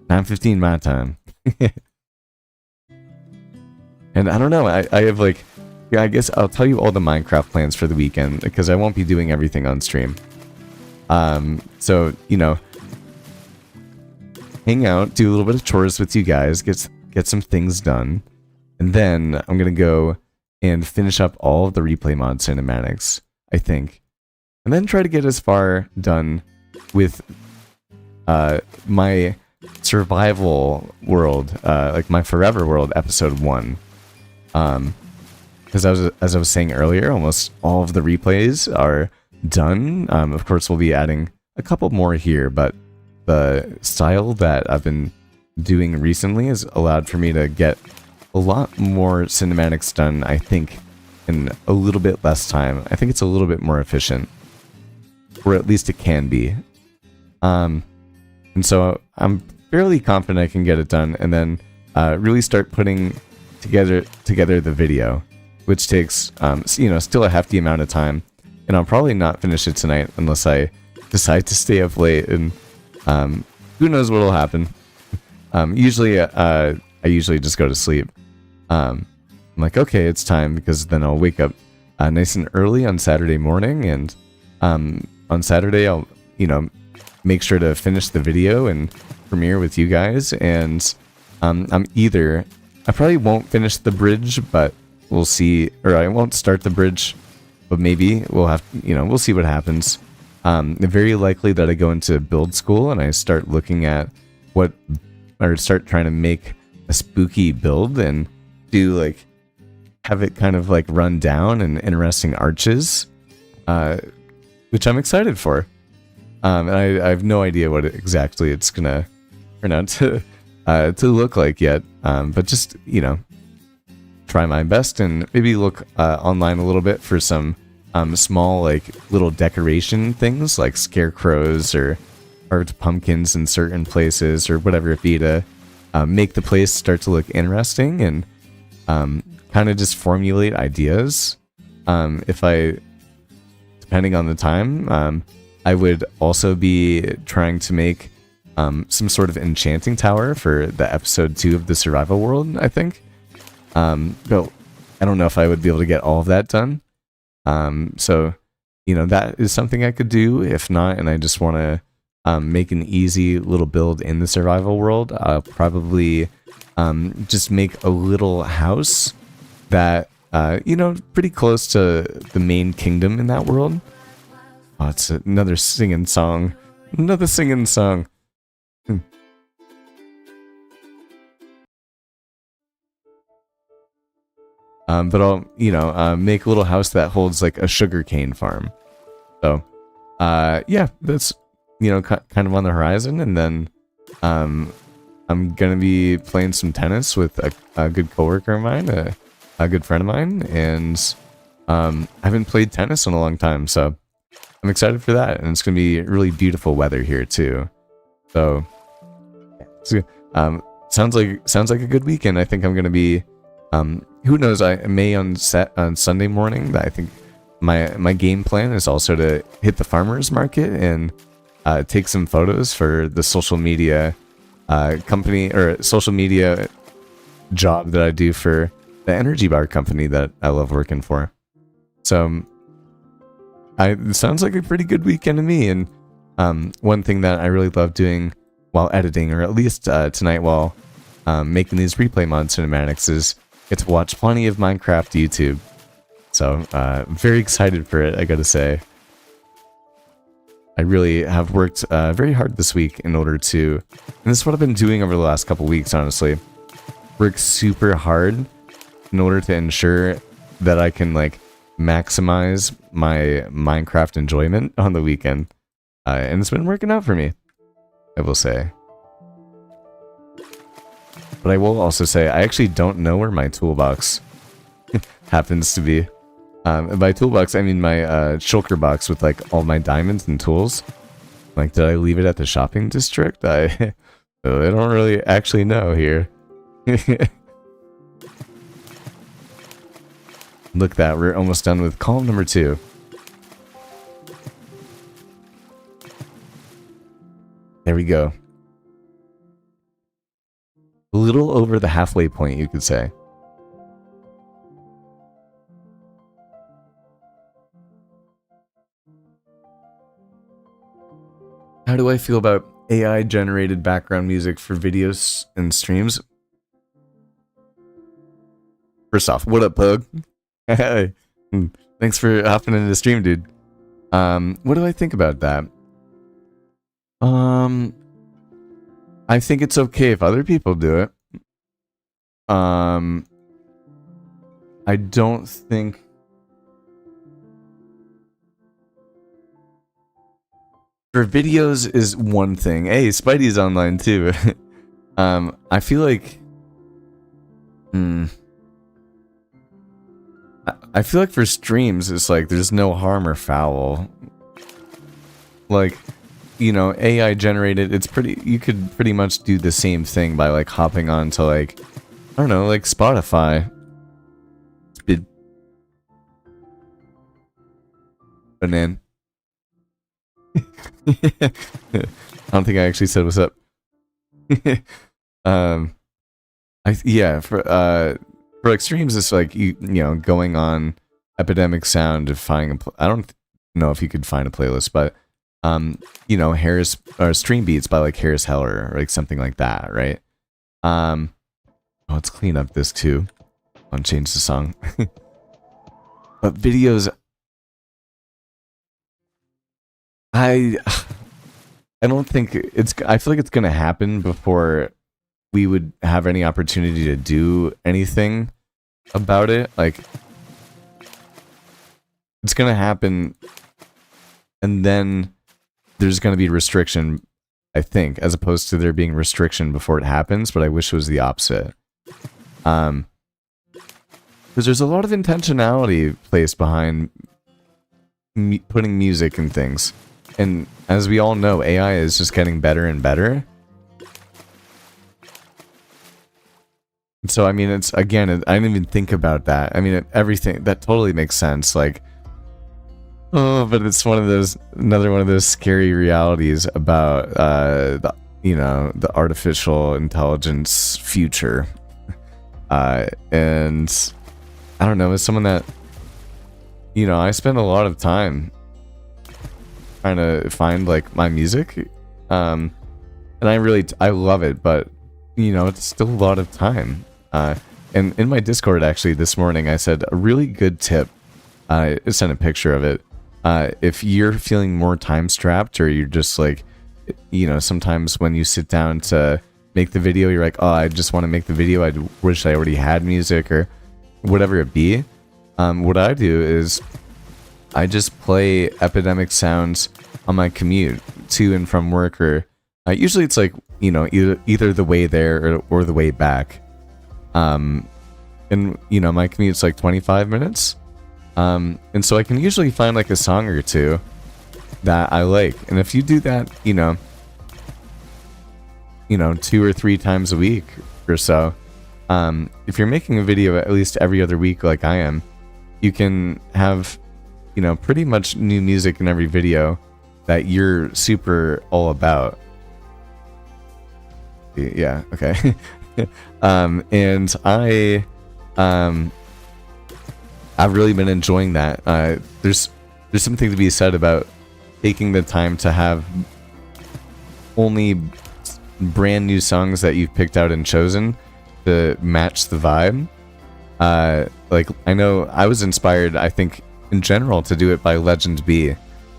9:15 my time. And I don't know, I have like, yeah, I guess I'll tell you all the Minecraft plans for the weekend, because I won't be doing everything on stream. So, hang out, do a little bit of chores with you guys, get some things done, and then I'm gonna go and finish up all of the replay mod cinematics, I think. And then try to get as far done with my survival world, like my forever world episode 1. Because as I was saying earlier, almost all of the replays are done. Of course, we'll be adding a couple more here, but the style that I've been doing recently has allowed for me to get a lot more cinematics done, I think, in a little bit less time. I think it's a little bit more efficient, or at least it can be. And so I'm fairly confident I can get it done, and then really start putting together the video, which takes still a hefty amount of time, and I'll probably not finish it tonight unless I decide to stay up late, and who knows what'll happen. Usually I usually just go to sleep. I'm like, okay, it's time, because then I'll wake up nice and early on Saturday morning, and on Saturday I'll make sure to finish the video and premiere with you guys, and I probably won't finish the bridge, but we'll see, or I won't start the bridge, but maybe we'll see what happens. Very likely that I go into build school and I start looking at start trying to make a spooky build and have it kind of like run down and interesting arches, which I'm excited for. And I have no idea what exactly it's gonna turn out to look like yet, but just try my best and maybe look online a little bit for some small like little decoration things like scarecrows or carved pumpkins in certain places or whatever it be to make the place start to look interesting, and kind of just formulate ideas. Depending on the time, I would also be trying to make some sort of enchanting tower for the episode 2 of the survival world, I think. But I don't know if I would be able to get all of that done. So, that is something I could do. If not, and I just want to make an easy little build in the survival world, I'll probably just make a little house that pretty close to the main kingdom in that world. Oh, it's another singing song. Another singing song. But I'll, make a little house that holds like a sugarcane farm. So, yeah, that's, kind of on the horizon. And then, I'm gonna be playing some tennis with a good coworker of mine, a good friend of mine, and I haven't played tennis in a long time, so I'm excited for that. And it's gonna be really beautiful weather here too. So, sounds like a good weekend. I think I'm gonna be, who knows? I may on Sunday morning. I think my game plan is also to hit the farmers market and take some photos for the social media company or social media job that I do for the energy bar company that I love working for. So it sounds like a pretty good weekend to me. And one thing that I really love doing while editing, or at least tonight while making these replay mod cinematics, is get to watch plenty of Minecraft YouTube. So very excited for it, I gotta say. I really have worked very hard this week in order to, and this is what I've been doing over the last couple weeks, honestly. Work super hard in order to ensure that I can like maximize my Minecraft enjoyment on the weekend. And it's been working out for me, I will say. But I will also say, I actually don't know where my toolbox happens to be. By toolbox, I mean my shulker box with like all my diamonds and tools. Like, did I leave it at the shopping district? I don't really actually know here. Look that, we're almost done with column number 2. There we go. A little over the halfway point, you could say. How do I feel about AI-generated background music for videos and streams? First off, what up, Pug? Hey, thanks for hopping into the stream, dude. What do I think about that? I think it's okay if other people do it. I don't think... For videos is one thing. Hey, Spidey's online too. I feel like... I feel like for streams, it's like there's no harm or foul. Like, AI generated, it's pretty... You could pretty much do the same thing by like hopping on to like... I don't know, like Spotify. Banan. I don't think I actually said what's up. For like streams, it's like going on Epidemic Sound to find I don't know if you could find a playlist, but Harris or Stream Beats by like Harris Heller or like something like that, right? Let's clean up this too. I'll change the song. But videos, I don't think it's... I feel like it's gonna happen before we would have any opportunity to do anything about it. Like, it's gonna happen, and then there's gonna be restriction, I think, as opposed to there being restriction before it happens. But I wish it was the opposite. Because there's a lot of intentionality placed behind putting music and things. And as we all know, AI is just getting better and better. So, I mean, it's, again, I didn't even think about that. I mean, everything, that totally makes sense. Like, oh, but it's another one of those scary realities about, the artificial intelligence future. And I don't know, as someone that, I spend a lot of time trying to find like my music, and I love it, but it's still a lot of time. And in my Discord actually this morning, I said a really good tip. I sent a picture of it. If you're feeling more time strapped, or you're just like, you know, sometimes when you sit down to make the video, you're like, oh, I just want to make the video. I wish I already had music, or whatever it be. What I do is I just play Epidemic Sounds on my commute to and from work, or usually it's like, you know, either the way there or the way back. And you know, my commute's like 25 minutes. And so I can usually find like a song or two that I like. And if you do that, you know, 2 or 3 times a week or so, if you're making a video at least every other week like I am, you can have, you know, pretty much new music in every video that you're super all about. Yeah, okay. And I've really been enjoying that. There's something to be said about taking the time to have only brand new songs that you've picked out and chosen to match the vibe. Like, I know I was inspired, I think, in general, to do it by Legend B,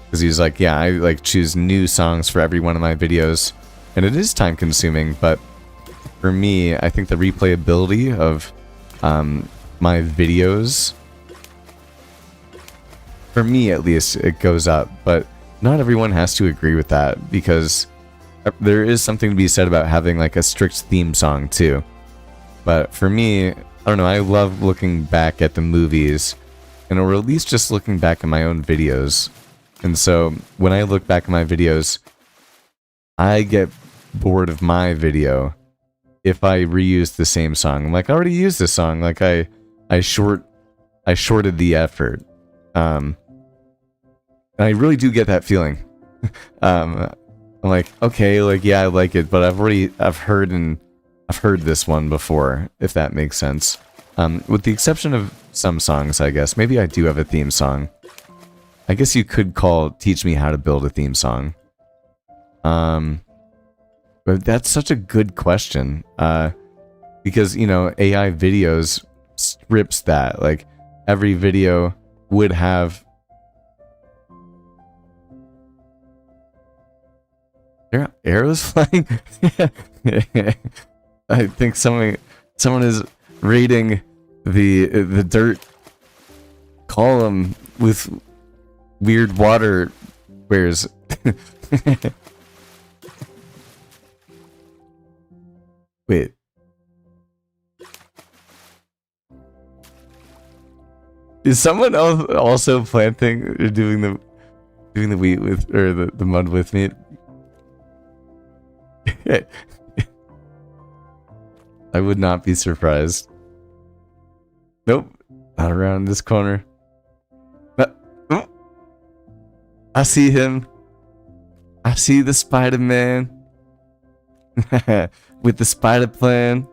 because he's like, yeah, I like choose new songs for every one of my videos, and it is time consuming, but for me, I think the replayability of my videos, for me at least, it goes up. But not everyone has to agree with that, because there is something to be said about having like a strict theme song too. But for me, I don't know, I love looking back at the movies, and or at least just looking back at my own videos. And so when I look back at my videos, I get bored of my video if I reuse the same song. I'm like, I already used this song. Like I shorted the effort. And I really do get that feeling. I'm like, okay, like, yeah, I like it, but I've heard this one before, if that makes sense. With the exception of some songs, I guess. Maybe I do have a theme song. I guess you could teach me how to build a theme song. But that's such a good question. Because, you know, AI videos strips that. Like, every video would have... There are arrows flying? I think someone is raiding the dirt column with weird water wares. Wait. Is someone else also planting or doing the wheat with, or the mud with me? I would not be surprised. Nope. Not around this corner. I see him. I see the Spider-Man. With the spider plan.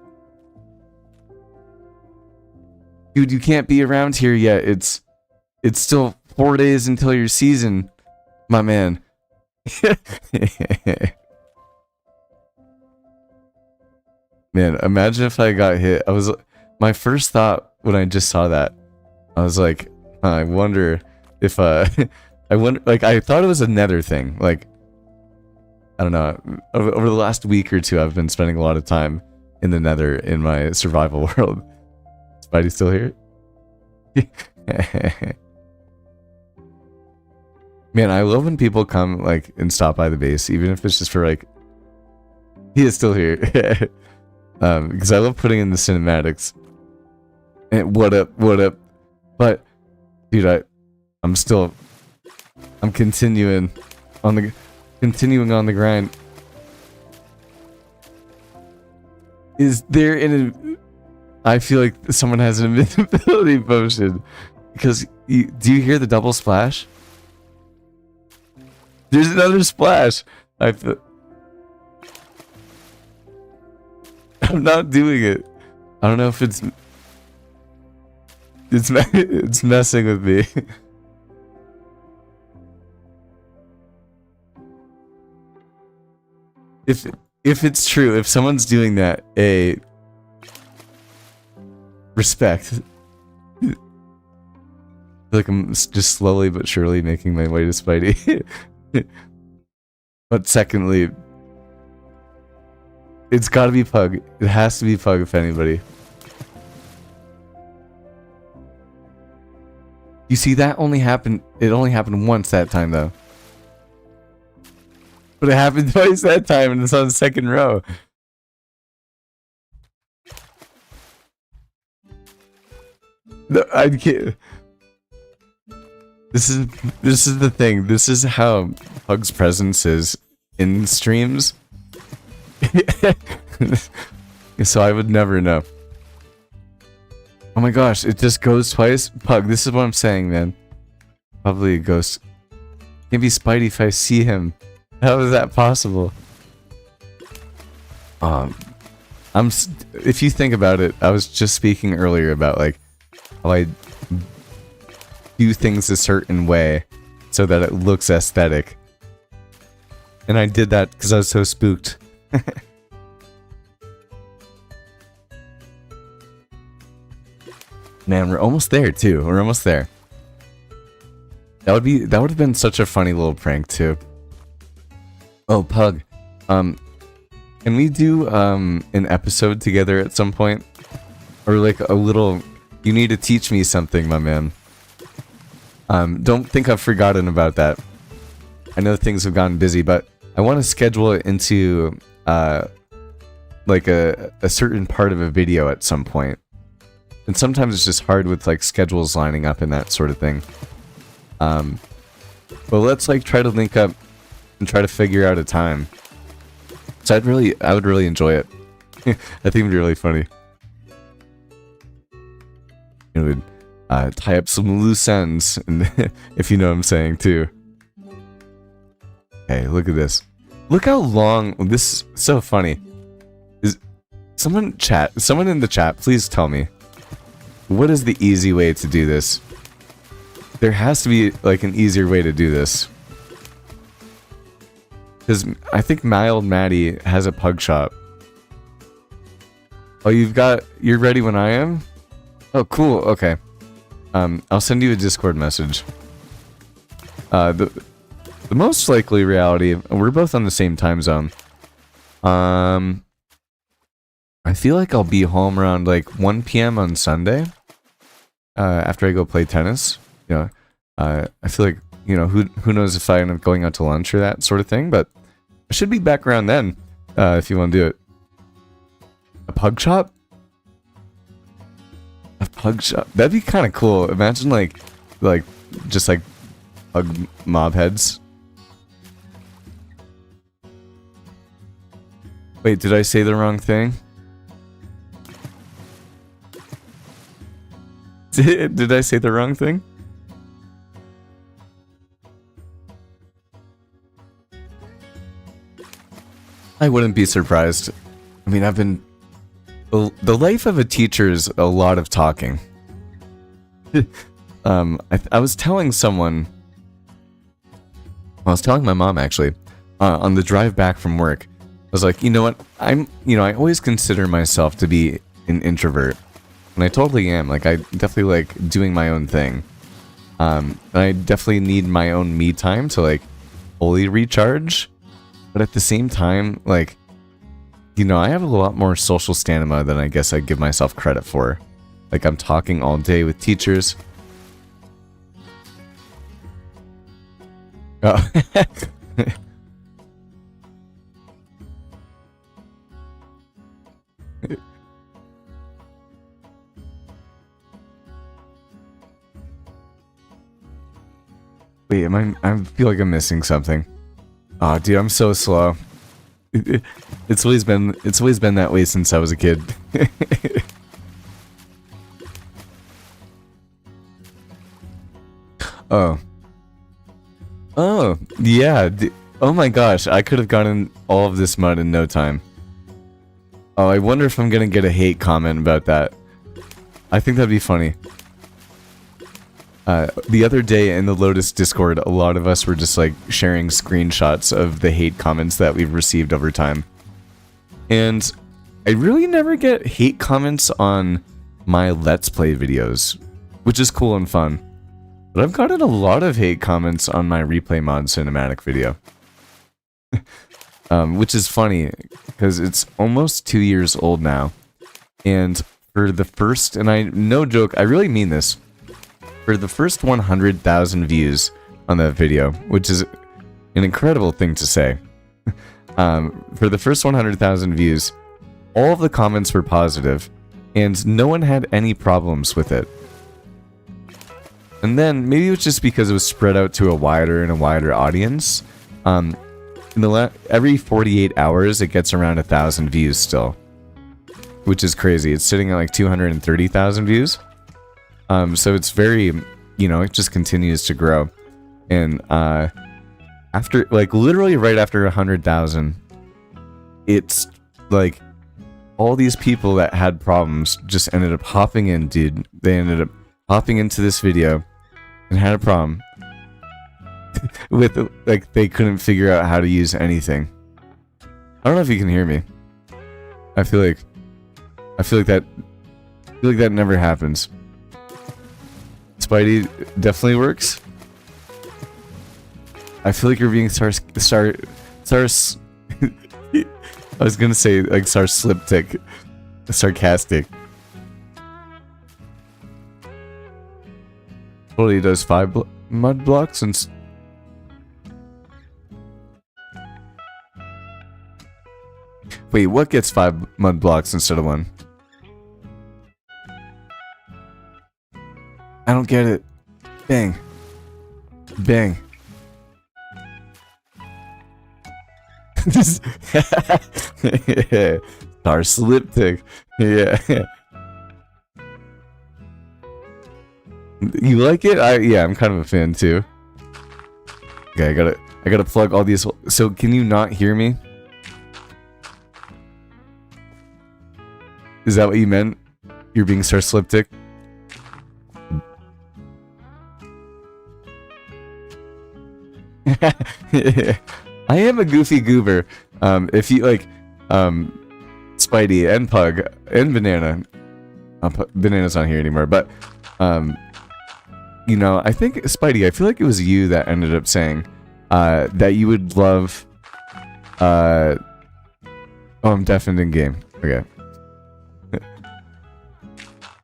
Dude, you can't be around here yet. It's still 4 days until your season, my man. Man, imagine if I got hit. My first thought when I just saw that, I was like, I wonder if I wonder, like, I thought it was a nether thing. Like, I don't know, over the last week or two, I've been spending a lot of time in the nether in my survival world. Spidey still here? Man, I love when people come, like, and stop by the base, even if it's just for, like... He is still here. Because I love putting in the cinematics. And what up? But, dude, I'm continuing on the grind. Is there I feel like someone has an invisibility potion, because do you hear the double splash? There's another splash. I'm not doing it. I don't know if it's messing with me. If it's true, if someone's doing that, Respect. Like I'm just slowly but surely making my way to Spidey. But secondly, it's gotta be Pug. It has to be Pug if anybody. You see, that only happened, it only happened once that time though. But it happened twice that time and it's on the second row. No, I can't. This is the thing. This is how Pug's presence is in streams. So I would never know. Oh my gosh, it just goes twice? Pug, this is what I'm saying, man. Probably a ghost. Can't be Spidey if I see him. How is that possible? If you think about it, I was just speaking earlier about like how I do things a certain way so that it looks aesthetic. And I did that because I was so spooked. Man, we're almost there too. We're almost there. That would have been such a funny little prank too. Oh, Pug. Can we do an episode together at some point? Or like a little, you need to teach me something, my man. Don't think I've forgotten about that. I know things have gotten busy, but I want to schedule it into like a certain part of a video at some point. And sometimes it's just hard with like schedules lining up and that sort of thing. But let's like try to link up and try to figure out a time. So I would really enjoy it. I think it'd be really funny. It would tie up some loose ends, and if you know what I'm saying too. Okay, look at this. Look how long this is. So funny. Is someone in the chat, please tell me. What is the easy way to do this? There has to be like an easier way to do this. Because I think Mild Maddie has a pug shop. Oh, you're ready when I am? Oh, cool, okay. I'll send you a Discord message. The most likely reality, we're both on the same time zone. I feel like I'll be home around like 1 p.m. on Sunday. After I go play tennis. You know, I feel like, you know, who knows if I end up going out to lunch or that sort of thing, but I should be back around then, if you want to do it. A pug shop? A pug shop? That'd be kind of cool. Imagine just like pug mob heads. Wait, did I say the wrong thing? Did I say the wrong thing? I wouldn't be surprised. I mean, the life of a teacher is a lot of talking. I was telling someone, I was telling my mom actually, on the drive back from work. I was like, you know what? I always consider myself to be an introvert. And I totally am. Like, I definitely like doing my own thing. And I definitely need my own me time to like fully recharge. But at the same time, like, you know, I have a lot more social stamina than I guess I give myself credit for. Like, I'm talking all day with teachers. Oh. Wait, I feel like I'm missing something. Oh, dude, I'm so slow. It's always been that way since I was a kid. Oh. Oh, yeah. Oh my gosh, I could have gotten all of this mud in no time. Oh, I wonder if I'm gonna get a hate comment about that. I think that'd be funny. The other day in the Lotus Discord, a lot of us were just like sharing screenshots of the hate comments that we've received over time. And I really never get hate comments on my Let's Play videos, which is cool and fun. But I've gotten a lot of hate comments on my replay mod cinematic video. Which is funny, because it's almost 2 years old now. And for the first, and no joke, I really mean this, for the first 100,000 views on that video, which is an incredible thing to say. For the first 100,000 views, all of the comments were positive, and no one had any problems with it. And then, maybe it was just because it was spread out to a wider and a wider audience. Every 48 hours, it gets around 1,000 views still. Which is crazy. It's sitting at like 230,000 views. So it's very, it just continues to grow. And after, like, literally right after 100,000, it's like all these people that had problems just ended up hopping in, dude. They ended up hopping into this video and had a problem with, like, they couldn't figure out how to use anything. I don't know if you can hear me. I feel like that never happens. Spidey definitely works. I feel like you're being I was gonna say like sarcastic. Totally does 5 mud blocks and. Wait, what gets 5 mud blocks instead of 1? I don't get it. Bang. Bang. Star slip tick. Yeah. You like it? Yeah, I'm kind of a fan too. Okay, I gotta plug all these. So can you not hear me? Is that what you meant? You're being star slip tick? I am a goofy goober. If you like, Spidey and Pug and Banana. Banana's not here anymore, but I think Spidey. I feel like it was you that ended up saying that you would love. Oh, I'm deafened in game. Okay.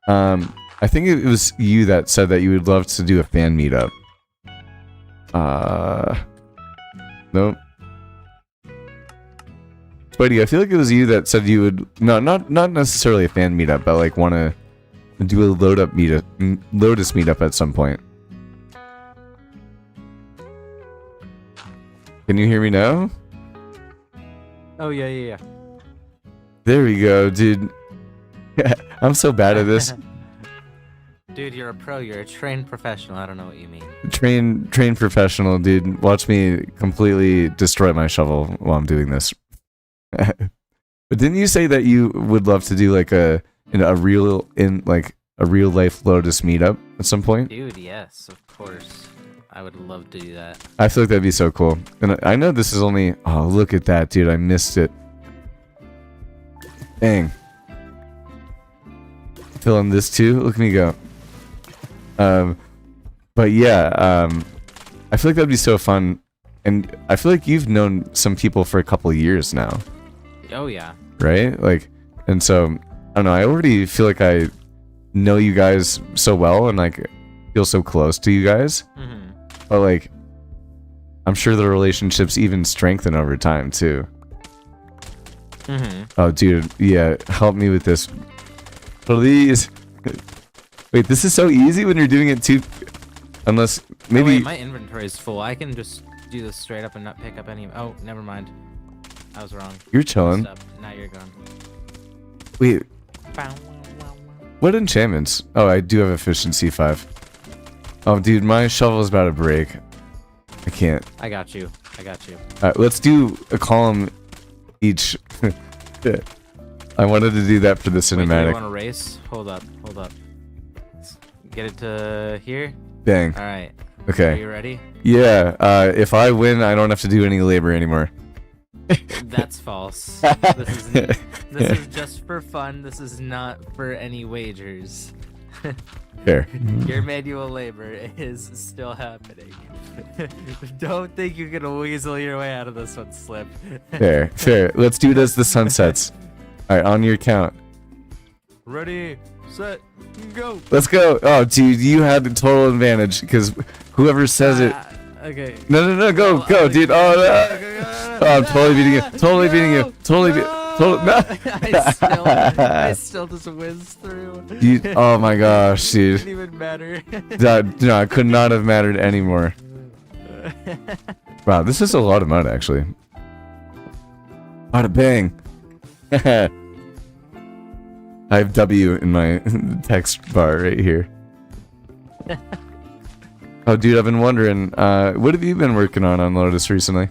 I think it was you that said that you would love to do a fan meetup. Nope. Spidey, I feel like it was you that said you would not necessarily a fan meetup, but like want to do a Lotus meetup at some point. Can you hear me now? Oh yeah. There we go, dude. I'm so bad at this. Dude, you're a pro. You're a trained professional. I don't know what you mean. Trained professional, dude. Watch me completely destroy my shovel while I'm doing this. But didn't you say that you would love to do like a real life Lotus meetup at some point? Dude, yes, of course. I would love to do that. I feel like that'd be so cool. And I know this is only. Oh, look at that, dude! I missed it. Dang. Feeling this too. Look at me go. But yeah, I feel like that'd be so fun, and I feel like you've known some people for a couple of years now. Oh yeah. Right? Like, and so I don't know. I already feel like I know you guys so well, and like feel so close to you guys. Mm-hmm. But like, I'm sure the relationships even strengthen over time too. Mm-hmm. Oh, dude, yeah, help me with this, please. Wait, this is so easy when you're doing it too. Unless maybe. Oh, wait, my inventory is full. I can just do this straight up and not pick up any. Oh, never mind. I was wrong. You're chilling. Now you're gone. Wait. What enchantments? Oh, I do have efficiency 5. Oh, dude, my shovel is about to break. I can't. I got you. Let's do a column each. I wanted to do that for the cinematic. Wait, do you want to race? Hold up. Let's get it to here. Dang. All right. Okay. Are you ready? Yeah. If I win, I don't have to do any labor anymore. That's false. This This is just for fun. This is not for any wagers. Fair. Your manual labor is still happening. Don't think you're gonna weasel your way out of this one, Slip. Fair. Fair. Let's do it as the sun sets. All right, on your count. Ready, set, go. Let's go. Oh, dude, you had the total advantage because whoever says it. Okay. No, go, dude. Oh, no. Oh, I'm totally beating you. Totally beating you. Totally. No. I still just whizzed through. Oh my gosh, dude. Didn't even matter. No, it could not have mattered anymore. Wow, this is a lot of mud, actually. Bada bang. I have W in my text bar right here. Oh, dude, I've been wondering, what have you been working on Lotus recently?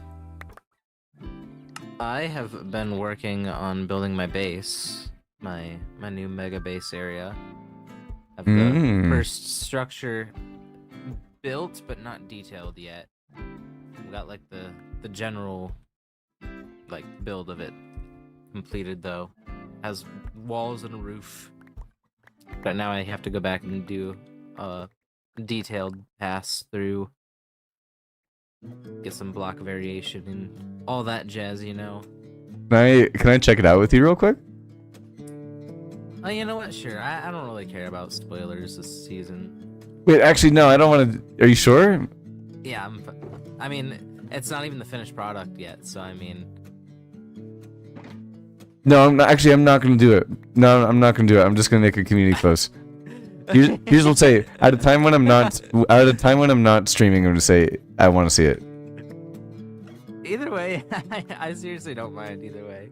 I have been working on building my base, my new mega base area. I've the first structure built, but not detailed yet. We got like the general like build of it completed though. Has walls and a roof. But now I have to go back and do a detailed pass through, get some block variation and all that jazz, you know. Can I check it out with you real quick? Oh, you know what? Sure. I don't really care about spoilers this season. Wait, actually, no, I don't want to. Are you sure? Yeah, I mean, it's not even the finished product yet, so I mean. No, I'm not gonna do it. No, I'm not gonna do it. I'm just gonna make a community post. Here's what I'll say. At a time when I'm not streaming, I'm gonna say I want to see it. Either way, I seriously don't mind either way.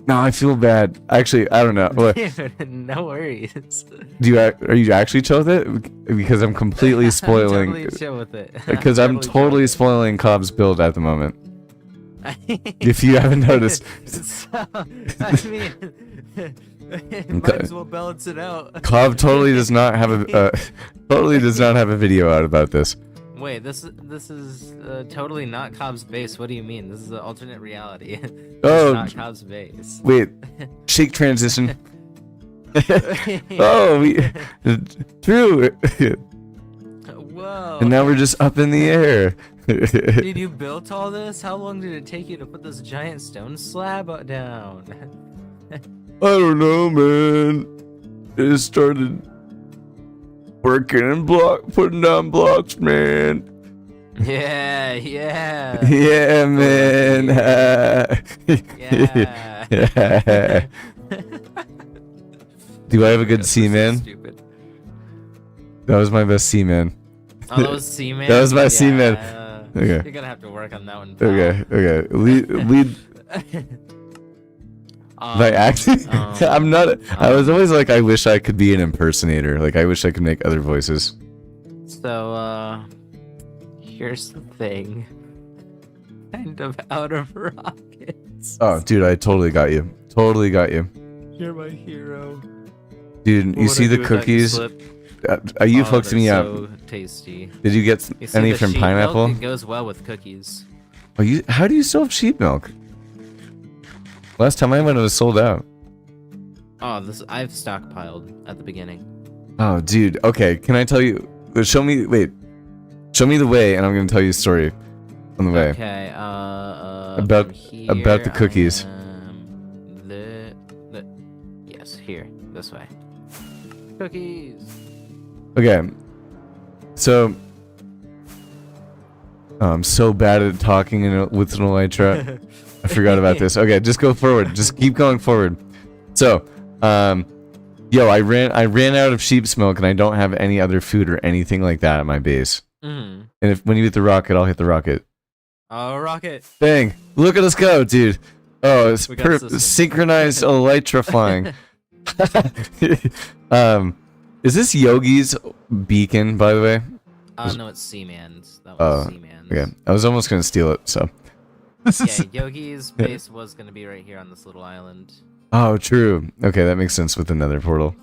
No, I feel bad. Actually, I don't know. Dude, no worries. Are you actually chill with it? Because I'm completely spoiling. I'm totally chill with it. Because I'm totally spoiling Cobb's build at the moment. If you haven't noticed. So, I mean, might as well balance it out. Cobb totally does not have a video out about this. Wait, this is totally not Cobb's base. What do you mean? This is an alternate reality. Oh, not Cobb's base. Wait, shake transition. Oh, true. Whoa. And now we're just up in the air. Dude, you built all this? How long did it take you to put this giant stone slab down? I don't know, man. It just started working and putting down blocks, man. Yeah. Yeah, man. Yeah. Do I have a good C-man? Stupid. That was my best C-man. Oh, that was C-man? That was my C-man. Okay. You're gonna have to work on that one, pal. Okay. Lead. By acting? I'm not. I was always like, I wish I could be an impersonator. Like, I wish I could make other voices. So, here's the thing. Kind of out of rockets. Oh, dude, I totally got you. You're my hero. Dude, you see the cookies? You hooked me up. So tasty. Did you get any from sheep Pineapple? Milk? It goes well with cookies. Oh, how do you still have sheep milk? Last time I went, it was sold out. Oh, I've stockpiled at the beginning. Oh, dude. Okay, can I tell you? Show me the way, and I'm gonna tell you a story on the way. Okay. About the cookies. Yes, here, this way. Cookies. Okay. So, I'm so bad at talking with an elytra. I forgot about this. Okay, just go forward. Just keep going forward. So, yo, I ran out of sheep's milk, and I don't have any other food or anything like that at my base. Mm. And when you hit the rocket, I'll hit the rocket. Oh, rocket! Bang! Look at us go, dude. Oh, it's synchronized elytra flying. Is this Yogi's beacon, by the way? No, it's Seaman's. That was Seaman's. Okay. I was almost gonna steal it, so. Yeah, Yogi's base was gonna be right here on this little island. Oh, true. Okay, that makes sense with another portal.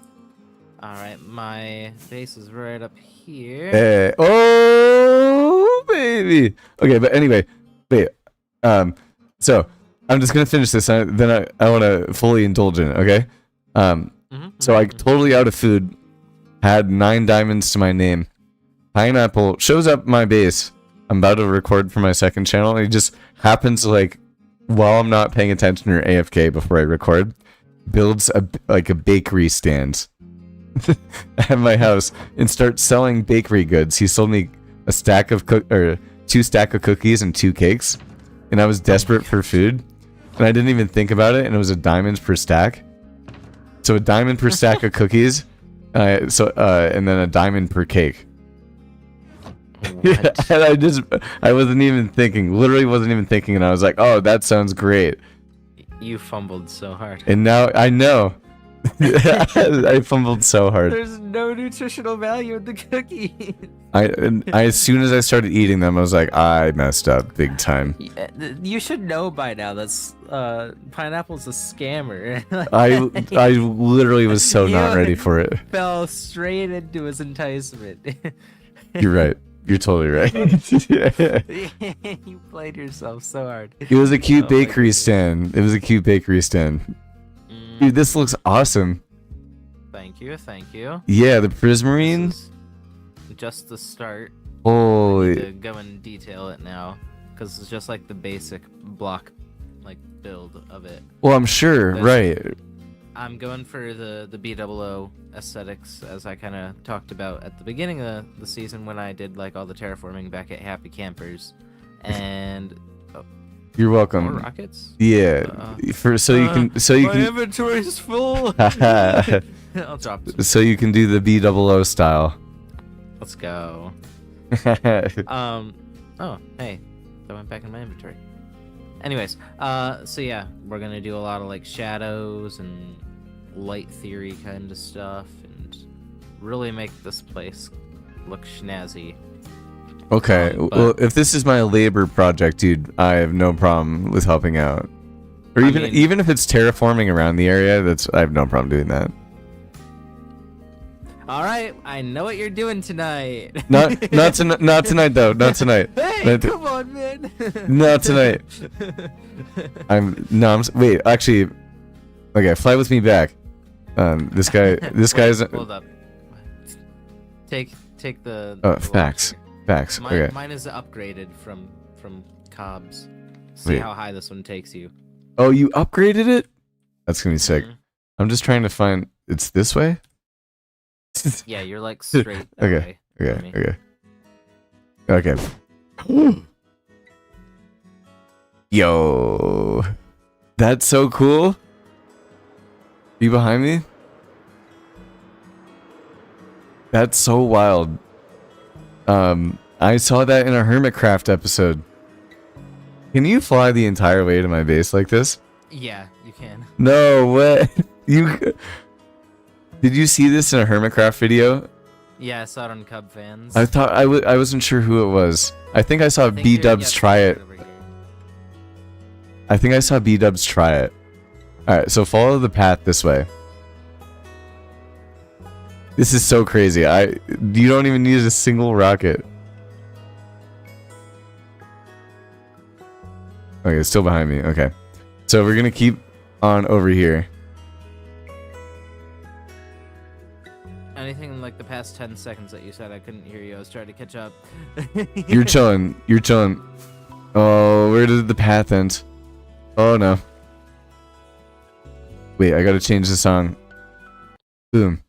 Alright, my base is right up here. Hey. Oh, baby. Okay, but anyway, wait. So, I'm just gonna finish this. Then I want to fully indulge in it. Okay. So I totally out of food. Had 9 diamonds to my name. Pineapple shows up my base. I'm about to record for my second channel. And he just happens to, like, while I'm not paying attention or AFK before I record, builds a bakery stand at my house and starts selling bakery goods. He sold me a stack of 2 stack of cookies and 2 cakes, and I was desperate for food, and I didn't even think about it. And it was a diamond per stack. So a diamond per stack of cookies. And then a diamond per cake. What? And I wasn't even thinking, literally wasn't even thinking, and I was like, oh, that sounds great. You fumbled so hard. And now I know. I fumbled so hard. There's no nutritional value in the cookies. As soon as I started eating them, I was like, I messed up big time. You should know by now that's Pineapple's a scammer. I literally was so You not ready for it. fell straight into his enticement. You're right. You're totally right. You played yourself so hard. It was a cute Oh my bakery goodness. stand. It was a cute bakery stand. Dude, this looks awesome. Thank you, thank you. Yeah, the This prismarine. is just the start. Holy. To go and detail it now, because it's just like the basic block, like build of it. Well, I'm sure, That's- right. I'm going for the BOO aesthetics, as I kind of talked about at the beginning of the season when I did like all the terraforming back at Happy Campers, and You're more welcome. rockets. Yeah, so you My can inventory's full. I'll drop some. so you can do the BOO style. Let's go. Oh, hey, that went back in my inventory. Anyways, so yeah, we're gonna do a lot of like shadows and light theory kind of stuff, and really make this place look snazzy. Okay, But- well, if this is my labor project, dude, I have no problem with helping out. Or I even mean- even if it's terraforming around the area, I have no problem doing that. All right, I know what you're doing tonight. Not tonight though. Not tonight. Hey, Not- come on, man. Not tonight. Wait, actually, okay, fly with me back. This guy's Hold up. Take the. the facts. Facts. Mine, Okay. mine is upgraded from Cobb's. See Wait. how high this one takes you. Oh, you upgraded it? That's gonna be sick. Mhm. I'm just trying to find. It's this way. Yeah, you're like straight. That Okay, way for me. Okay. Yo, that's so cool. You behind me? That's so wild. I saw that in a Hermitcraft episode. Can you fly the entire way to my base like this? Yeah, you can. No way. Did you see this in a Hermitcraft video? Yeah, I saw it on Cub fans. I thought I wasn't sure who it was. I think I saw think B you're- Dubs yeah, try it. over here. I think I saw B Dubs try it. Alright, so follow the path this way. This is so crazy. You don't even need a single rocket. Okay, it's still behind me. Okay. So we're gonna keep on over here. Anything in like the past 10 seconds that you said, I couldn't hear you. I was trying to catch up. You're chilling. You're chilling. Oh, where did the path end? Oh no. Wait, I gotta change the song. Boom.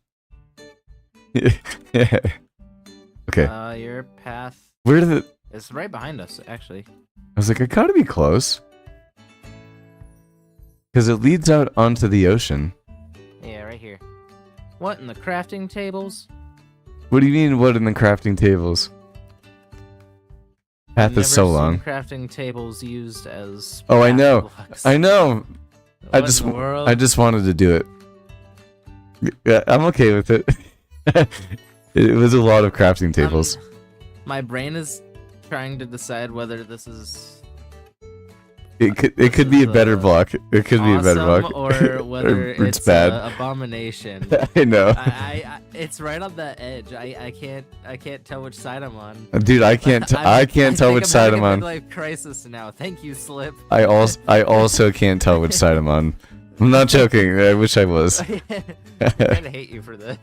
Yeah. Okay. Your path Where did it? is right behind us, actually. I was like, I gotta be close. Because it leads out onto the ocean. Yeah, right here. What, in the crafting tables? What do you mean, what in the crafting tables? Path I've is so never seen long. crafting tables used as. Oh, I path know. blocks. I know. I What just, in the world? I just wanted to do it. Yeah, I'm okay with it. It was a lot of crafting tables. My brain is trying to decide whether this is it could be a better block. It could be a better awesome, block. or whether it's bad. Abomination. I know. It's right on the edge. I can't tell which side I'm on. Dude, I can't tell which side I'm on. Midlife crisis now. Thank you, Slip. I also can't tell which side I'm on. I'm not joking. I wish I was. I'm gonna hate you for this.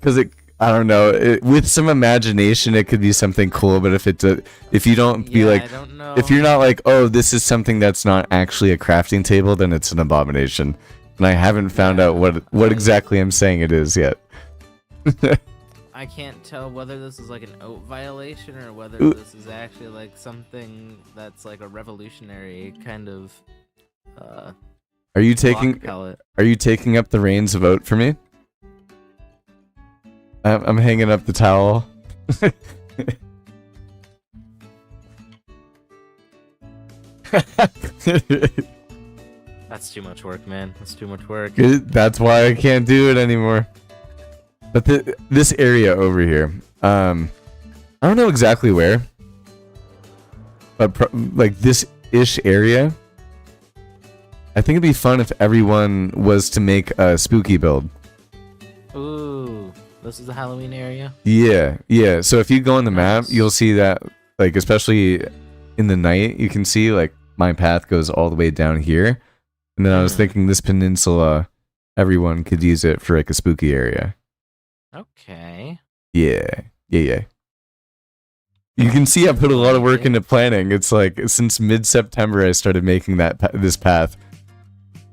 Because I don't know. With some imagination, it could be something cool. But if you don't be like, I don't know. if you're not like, oh, this is something that's not actually a crafting table, then it's an abomination. And I haven't found out what exactly I'm saying it is yet. I can't tell whether this is like an oat violation or whether this is actually like something that's like a revolutionary kind of. Are you taking up the reins of oat for me? I'm hanging up the towel. That's too much work, man. That's too much work. That's why I can't do it anymore. But this area over here, I don't know exactly where, but like this ish area, I think it'd be fun if everyone was to make a spooky build. Ooh, this is the Halloween area? Yeah. So if you go on the map, Nice. you'll see that, like, especially in the night, you can see, like, my path goes all the way down here. And then I was thinking this peninsula, everyone could use it for, like, a spooky area. Okay. Yeah. You can see I put a lot of work into planning. It's like, since mid-September, I started making this path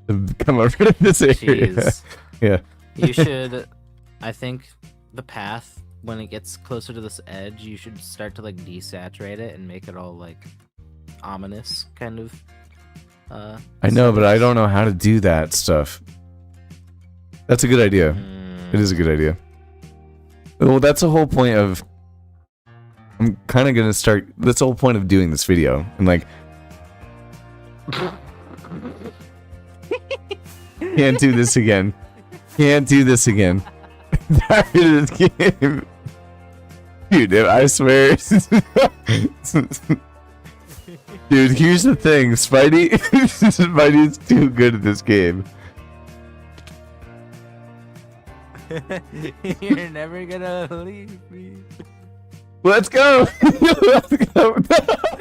to come over to this area. Jeez. Yeah. You should, I think, the path, when it gets closer to this edge, you should start to, like, desaturate it and make it all, like, ominous, kind of. I know, but I don't know how to do that stuff. That's a good idea. It is a good idea. Well, that's the whole point of... I'm kind of going to start... That's the whole point of doing this video. And, like... Can't do this again. Can't do this again. Tired of this game. Dude, I swear. Dude, here's the thing. Spidey's too good at this game. You're never gonna leave me. Let's go! Let's go!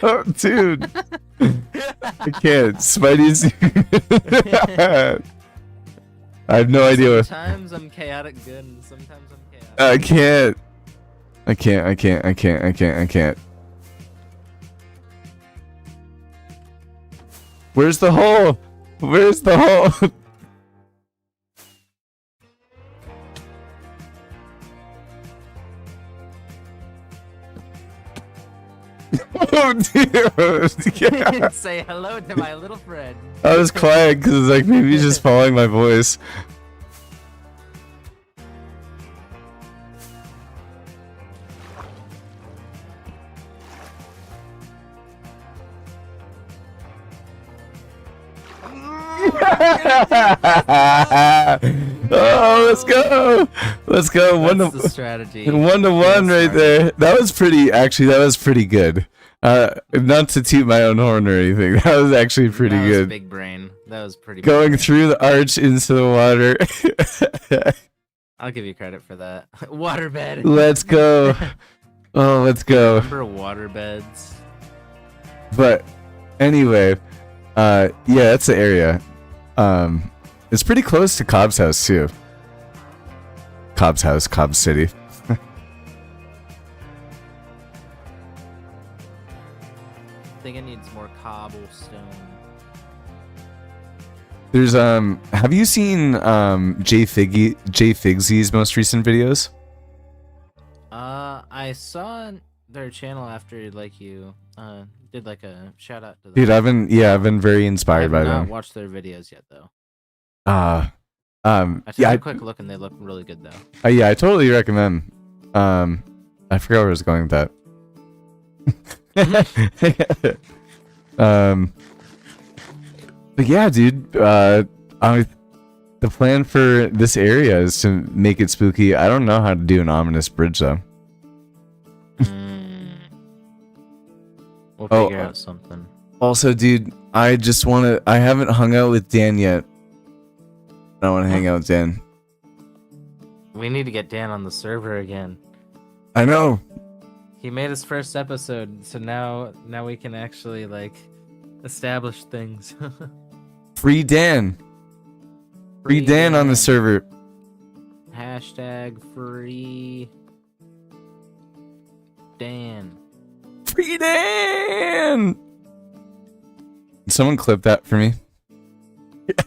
No, dude! I can't. Spidey's... I have no idea what... Sometimes I'm chaotic good and sometimes I'm chaotic. I can't. Where's the hole? Where's the hole? Oh, dude. Yeah. Say hello to my little friend. I was quiet because it's like maybe he's just following my voice. Oh, let's go! Let's go! That's the strategy. 1-to-1 right there. That was pretty good. Not to toot my own horn or anything. That was actually pretty That was good. big brain. That was pretty. Going big through the arch into the water. I'll give you credit for that. Waterbed. Let's go. Oh, let's go. Remember waterbeds? But anyway, yeah, that's the area. It's pretty close to Cobb's house too. Cobb's house, Cobb City. I think it needs more cobblestone. There's have you seen Jay Figsy's most recent videos? I saw their channel after like you did like a shout out to them. Dude, I've been very inspired by I have not them. watched their videos yet though. I took yeah, a quick look and they look really good though. yeah, I totally recommend. I forgot where I was going with that. But yeah, dude, the plan for this area is to make it spooky. I don't know how to do an ominous bridge though. We'll Oh, figure out something. Also, dude, I just want to. I haven't hung out with Dan yet. I want to hang out with Dan. We need to get Dan on the server again. I know. He made his first episode, so now we can actually like establish things. Free Dan. Free Dan on the server. Hashtag free Dan. Free Dan. Someone clip that for me.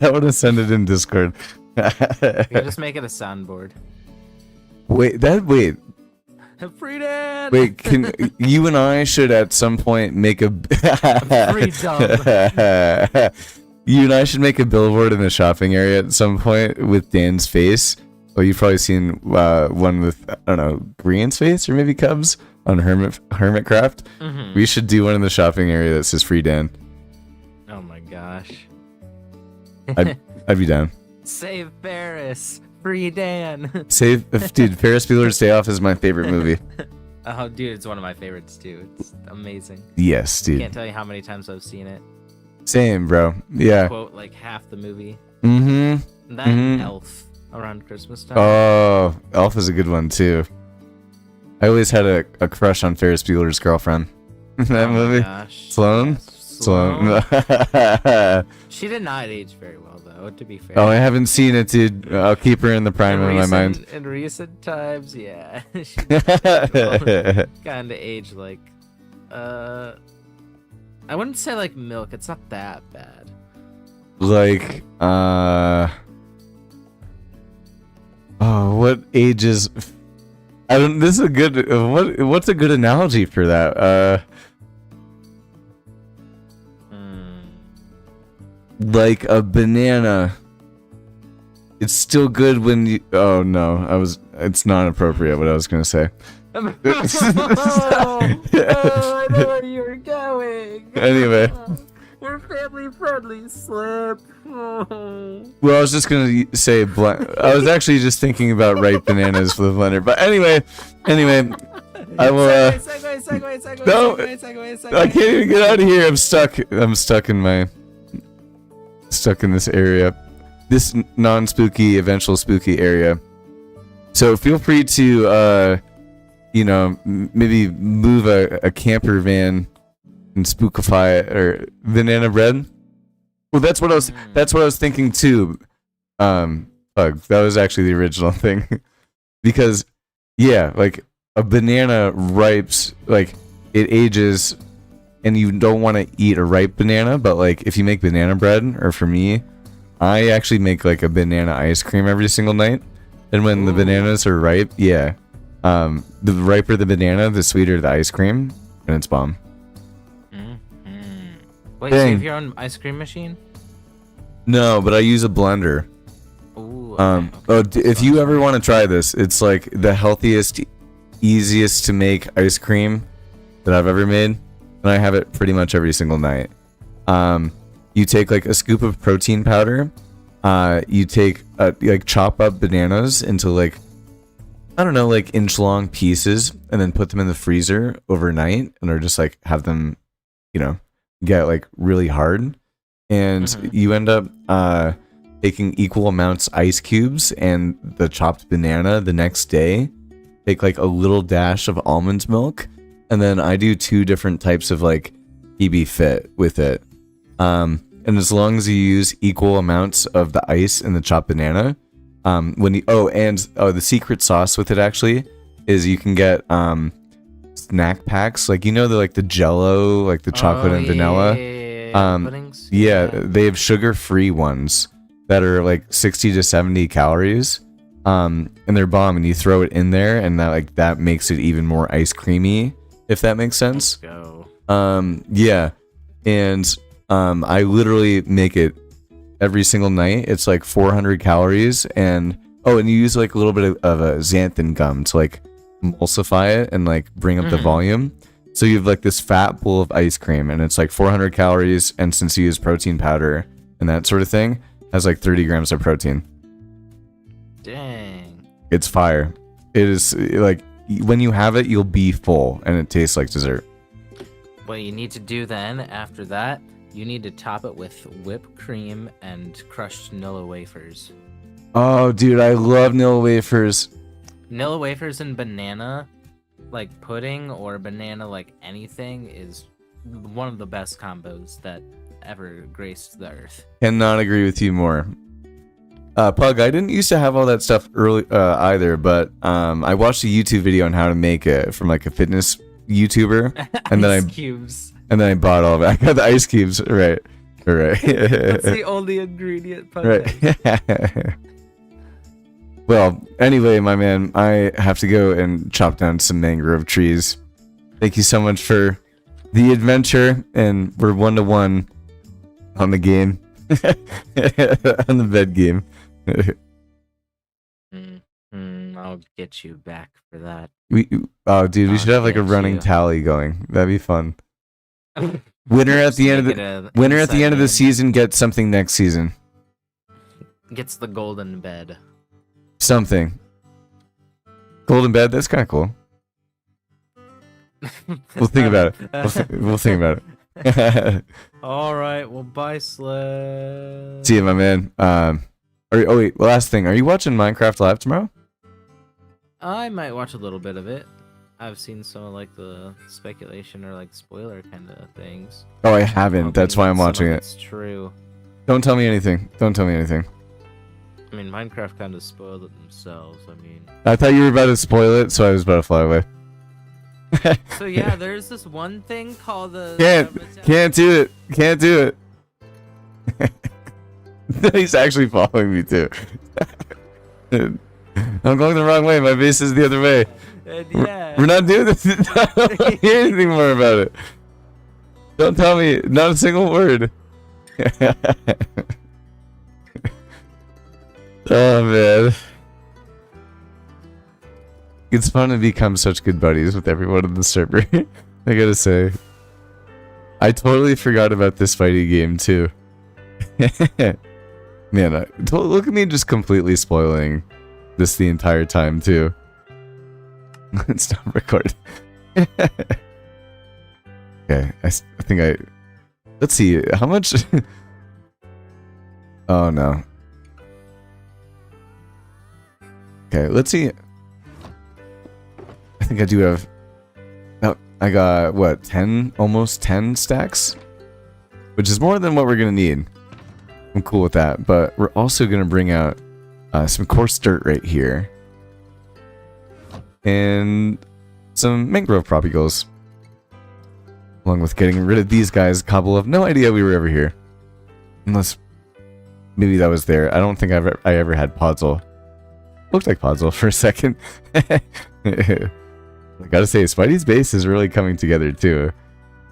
I want to send it in Discord. You can just make it a soundboard. Wait. Free Dan. Wait, can you and I should at some point make a Free dub. You and I should make a billboard in the shopping area at some point with Dan's face. Well, you've probably seen one with, I don't know, Green's face or maybe Cubs on Hermitcraft. Mm-hmm. We should do one in the shopping area that says Free Dan. Oh my gosh. I'd be down. Save Paris. Free Dan. Save, dude, Ferris Bueller's Day Off is my favorite movie. Oh, dude, it's one of my favorites too. It's amazing. Yes, dude. Can't tell you how many times I've seen it. Same, bro. Yeah. Quote like half the movie. Mm-hmm. That and Elf around Christmas time. Oh, Elf is a good one too. I always had a crush on Ferris Bueller's Girlfriend. That movie. Gosh. Sloane? Yes, Sloane. She did not age very well, though, to be fair. Oh, I haven't seen it, dude. I'll keep her in the prime of my mind. In recent times, yeah. She kind of aged like... I wouldn't say like milk. It's not that bad. Like, oh, what ages? I don't. This is a good. What's a good analogy for that? Like a banana. It's still good when you. Oh no, It's not appropriate. What I was gonna say. I know where you were going. Anyway. We're family friendly, Slip. Well, I was just gonna say I was actually just thinking about ripe bananas for the blender. But anyway, I will. Segue. No, I can't even get out of here. I'm stuck. I'm stuck in this area, this non-spooky, eventual spooky area. So feel free to, maybe move a camper van and spookify it, or banana bread. Well, that's what I was thinking too. That was actually the original thing. Because yeah, like a banana ripes, like it ages, and you don't want to eat a ripe banana, but like if you make banana bread, or for me, I actually make like a banana ice cream every single night. And when the bananas are ripe, yeah, the riper the banana, the sweeter the ice cream, and it's bomb. Wait, so you have your own ice cream machine? No, but I use a blender. Ooh, okay, If you ever want to try this, it's like the healthiest, easiest to make ice cream that I've ever made, and I have it pretty much every single night. You take like a scoop of protein powder. You take like chop up bananas into like, I don't know, like inch long pieces, and then put them in the freezer overnight, and or just like have them, get like really hard, and you end up taking equal amounts ice cubes and the chopped banana the next day. Take like a little dash of almond milk, and then I do 2 different types of like PB Fit with it. And as long as you use equal amounts of the ice and the chopped banana, the secret sauce with it actually is you can get snack packs, like the Jello, like the chocolate and vanilla. Puddings? Yeah, they have sugar-free ones that are like 60 to 70 calories. And they're bomb, and you throw it in there, and that makes it even more ice creamy, if that makes sense. Let's go. Yeah. And I literally make it every single night. It's like 400 calories, and you use like a little bit of a xanthan gum to like emulsify it and like bring up the volume. So you have like this fat bowl of ice cream, and it's like 400 calories, and since you use protein powder and that sort of thing, it has like 30 grams of protein. Dang. It's fire. It is like when you have it, you'll be full, and it tastes like dessert. What you need to do then, after that, you need to top it with whipped cream and crushed Nilla wafers. Oh, dude, I love Nilla wafers. Nilla wafers and banana, like pudding or banana like anything, is one of the best combos that ever graced the earth. Cannot agree with you more. Pug, I didn't used to have all that stuff early either, but I watched a YouTube video on how to make it from like a fitness YouTuber, and then cubes. And then I bought all of it. I got the ice cubes, right? That's the only ingredient. Pug. Right. Well, anyway, my man, I have to go and chop down some mangrove trees. Thank you so much for the adventure, and we're 1-1 on the game, on the bed game. I'll get you back for that. Dude, we should have like a running tally going. That'd be fun. Winner at the end of the season gets something next season. Gets the golden bed. Something. Golden bed. That's kind of cool. We'll think about it. We'll think about it. All right. Well, bye, Sled. See you, my man. Wait. Last thing. Are you watching Minecraft Live tomorrow? I might watch a little bit of it. I've seen some of like the speculation or like spoiler kind of things. Oh, I haven't. That's why I'm watching it. It's true. Don't tell me anything. Don't tell me anything. I mean, Minecraft kind of spoiled it themselves. I mean, I thought you were about to spoil it, so I was about to fly away. So yeah, there's this one thing called the... Can't do it. Can't do it. He's actually following me too. I'm going the wrong way. My base is the other way. Yeah. We're not doing this. I don't hear anything more about it. Don't tell me. Not a single word. Oh, man. It's fun to become such good buddies with everyone in the server. I gotta say. I totally forgot about this fighting game, too. Man, look at me just completely spoiling this the entire time, too. Let's stop recording. Okay, I think let's see, how much... Oh, no. Okay, let's see. I think I do have... Oh, I got, what, 10? Almost 10 stacks? Which is more than what we're gonna need. I'm cool with that, but we're also gonna bring out some coarse dirt right here. And some mangrove propagals. Along with getting rid of these guys, Cobble have no idea we were ever here. Unless maybe that was there. I don't think I ever had Podzol. Looked like Podzol for a second. I gotta say, Spidey's base is really coming together too.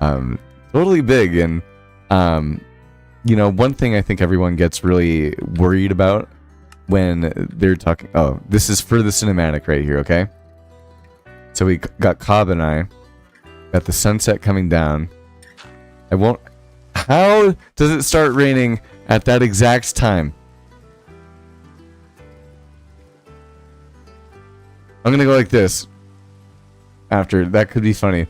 Totally big, and you know, one thing I think everyone gets really worried about when they're talking... Oh, this is for the cinematic right here, okay? So we got Cobb and I. Got the sunset coming down. I won't... How does it start raining at that exact time? I'm gonna go like this. After. That could be funny.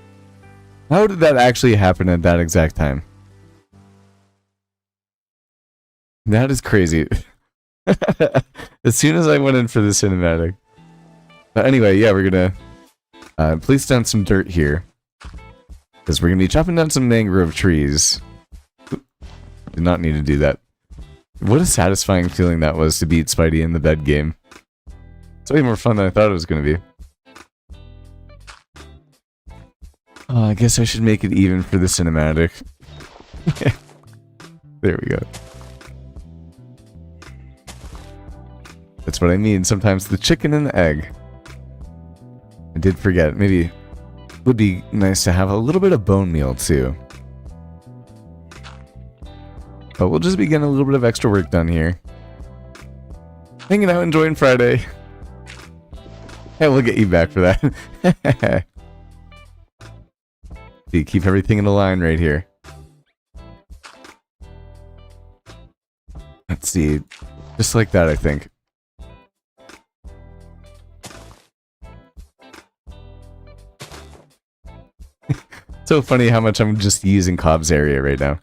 How did that actually happen at that exact time? That is crazy. As soon as I went in for the cinematic. But anyway, yeah, we're gonna place down some dirt here. Because we're gonna be chopping down some mangrove trees. Did not need to do that. What a satisfying feeling that was to beat Spidey in the bed game. It's way more fun than I thought it was gonna be. I guess I should make it even for the cinematic. There we go. That's what I mean. Sometimes the chicken and the egg. I did forget. Maybe it would be nice to have a little bit of bone meal too. But we'll just be getting a little bit of extra work done here. Hanging out, enjoying Friday. Hey, we'll get you back for that. See, keep everything in a line right here. Let's see. Just like that, I think. so funny how much I'm just using Cobb's area right now.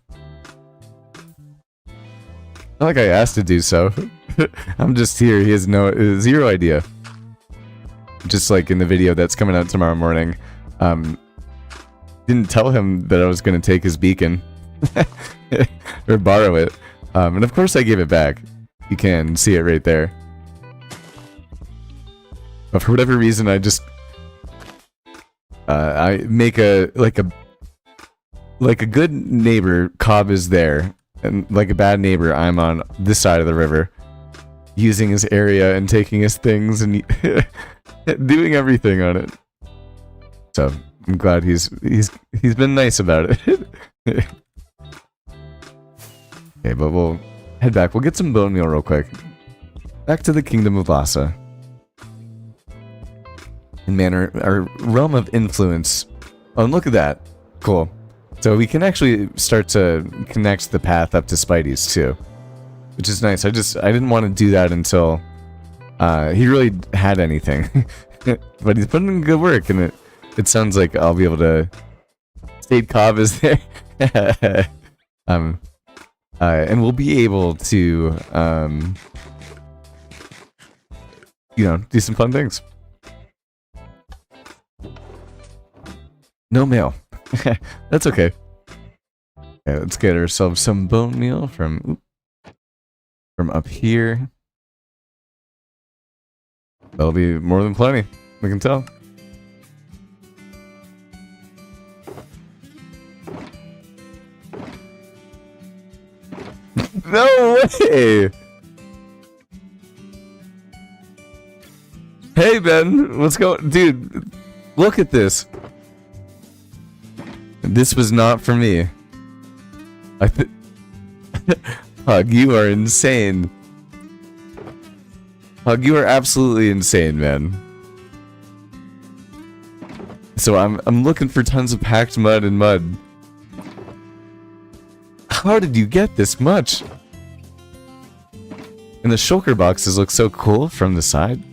Not like I asked to do so. I'm just here. He has zero idea. Just like in the video that's coming out tomorrow morning. Didn't tell him that I was going to take his beacon. Or borrow it. And of course I gave it back. You can see it right there. But for whatever reason, I just... I make like a good neighbor, Cobb is there. And like a bad neighbor, I'm on this side of the river. Using his area and taking his things and doing everything on it. So, I'm glad he's been nice about it. Okay, but we'll head back. We'll get some bone meal real quick. Back to the Kingdom of Lhasa. And man, our realm of influence... Oh, and look at that. Cool. So we can actually start to connect the path up to Spidey's too. Which is nice. I didn't want to do that until he really had anything. But he's putting in good work, and it sounds like I'll be able to... State Cobb is there. And we'll be able to, you know, do some fun things. No mail. That's okay. Okay, let's get ourselves some bone meal from up here. That'll be more than plenty. We can tell. No way! Hey Ben, what's going? Dude, look at this. This was not for me. Hug, you are insane. Hug, you are absolutely insane, man. So I'm looking for tons of packed mud and mud. How did you get this much? And the shulker boxes look so cool from the side.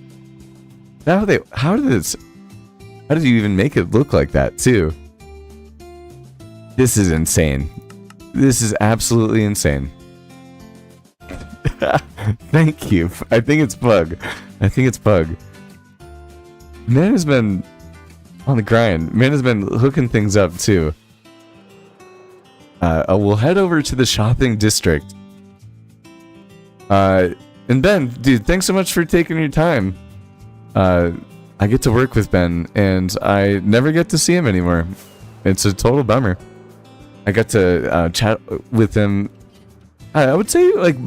How did you even make it look like that too? This is insane. This is absolutely insane. Thank you. I think it's Pug. Man has been on the grind. Man has been hooking things up too. We'll head over to the shopping district. And Ben, dude, thanks so much for taking your time. I get to work with Ben, and I never get to see him anymore. It's a total bummer. I got to chat with him, I would say, like,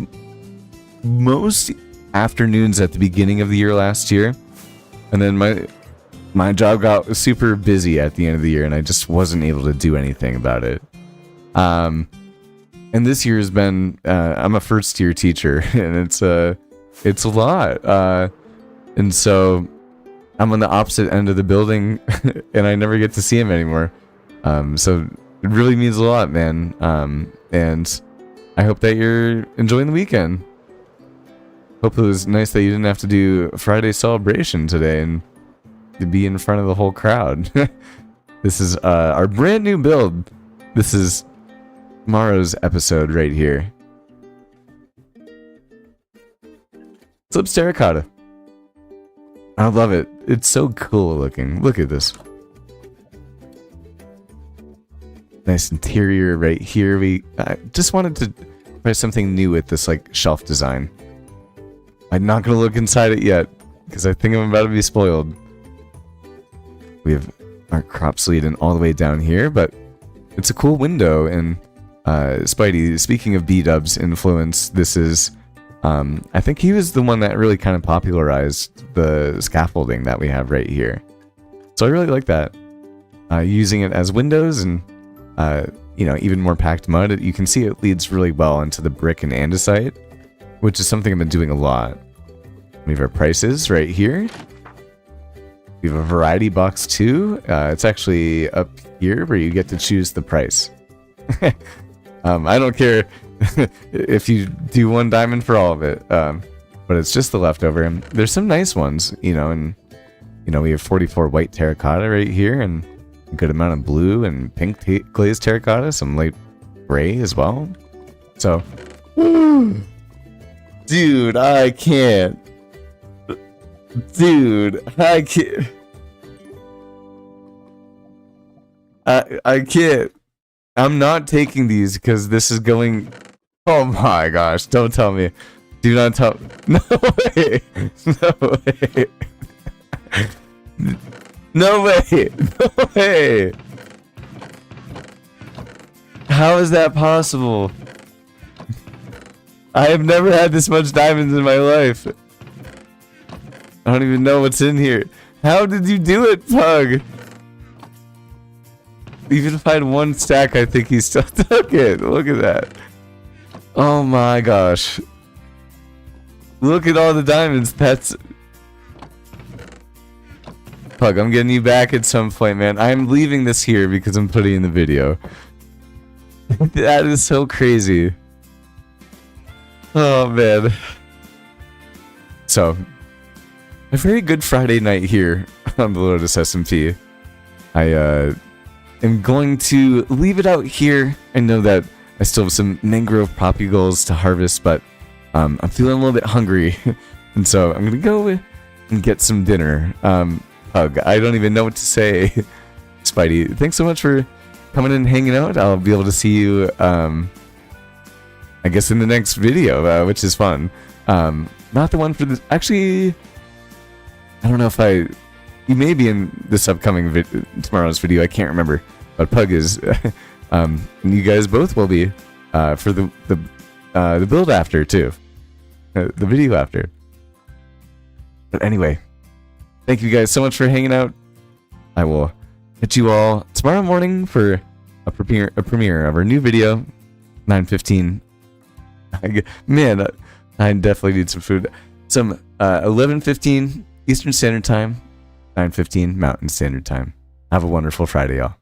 most afternoons at the beginning of the year last year. And then my job got super busy at the end of the year, and I just wasn't able to do anything about it. And this year has been, I'm a first year teacher, and it's a lot. And so I'm on the opposite end of the building, and I never get to see him anymore. So it really means a lot, man. And I hope that you're enjoying the weekend. Hope it was nice that you didn't have to do a Friday celebration today and to be in front of the whole crowd. This is our brand new build. This is tomorrow's episode right here. Slips Terracotta. I love it. It's so cool looking. Look at this. Nice interior right here. I just wanted to try something new with this like shelf design. I'm not gonna look inside it yet because I think I'm about to be spoiled. We have our crops leading all the way down here, but it's a cool window. And Spidey, speaking of B-Dub's influence, this is I think he was the one that really kind of popularized the scaffolding that we have right here. So I really like that. Using it as windows and you know, even more packed mud, you can see it leads really well into the brick and andesite, which is something I've been doing a lot. We have our prices right here. We have a variety box too. It's actually up here where you get to choose the price. I don't care if you do one diamond for all of it, but it's just the leftover. And there's some nice ones, you know, and you know, we have 44 white terracotta right here, and a good amount of blue and pink glazed terracotta, some light gray as well. So, dude, I can't. Dude, I can't. I can't. I'm not taking these because this is going. Oh my gosh! Don't tell me. Do not tell. No way. No way. No way. No way. How is that possible? I have never had this much diamonds in my life. I don't even know what's in here. How did you do it, Pug? Even if I had one stack, I think he still took it. Look at that. Oh my gosh. Look at all the diamonds. That's... Pug, I'm getting you back at some point, man. I'm leaving this here because I'm putting in the video. That is so crazy. Oh, man. So, a very good Friday night here on the Lotus SMP. I'm going to leave it out here. I know that I still have some mangrove poppy goals to harvest, but I'm feeling a little bit hungry, and so I'm gonna go and get some dinner. Pug, I don't even know what to say. Spidey, thanks so much for coming in and hanging out. I'll be able to see you, I guess, in the next video, which is fun. Not the one for this. Actually, I don't know if you may be in this upcoming tomorrow's video. I can't remember, but Pug is. And you guys both will be for the build after too, the video after. But anyway, thank you guys so much for hanging out. I will hit you all tomorrow morning for a premiere of our new video, 9:15. Man, I definitely need some food. Some 11:15 Eastern Standard Time. 9:15 Mountain Standard Time. Have a wonderful Friday, y'all.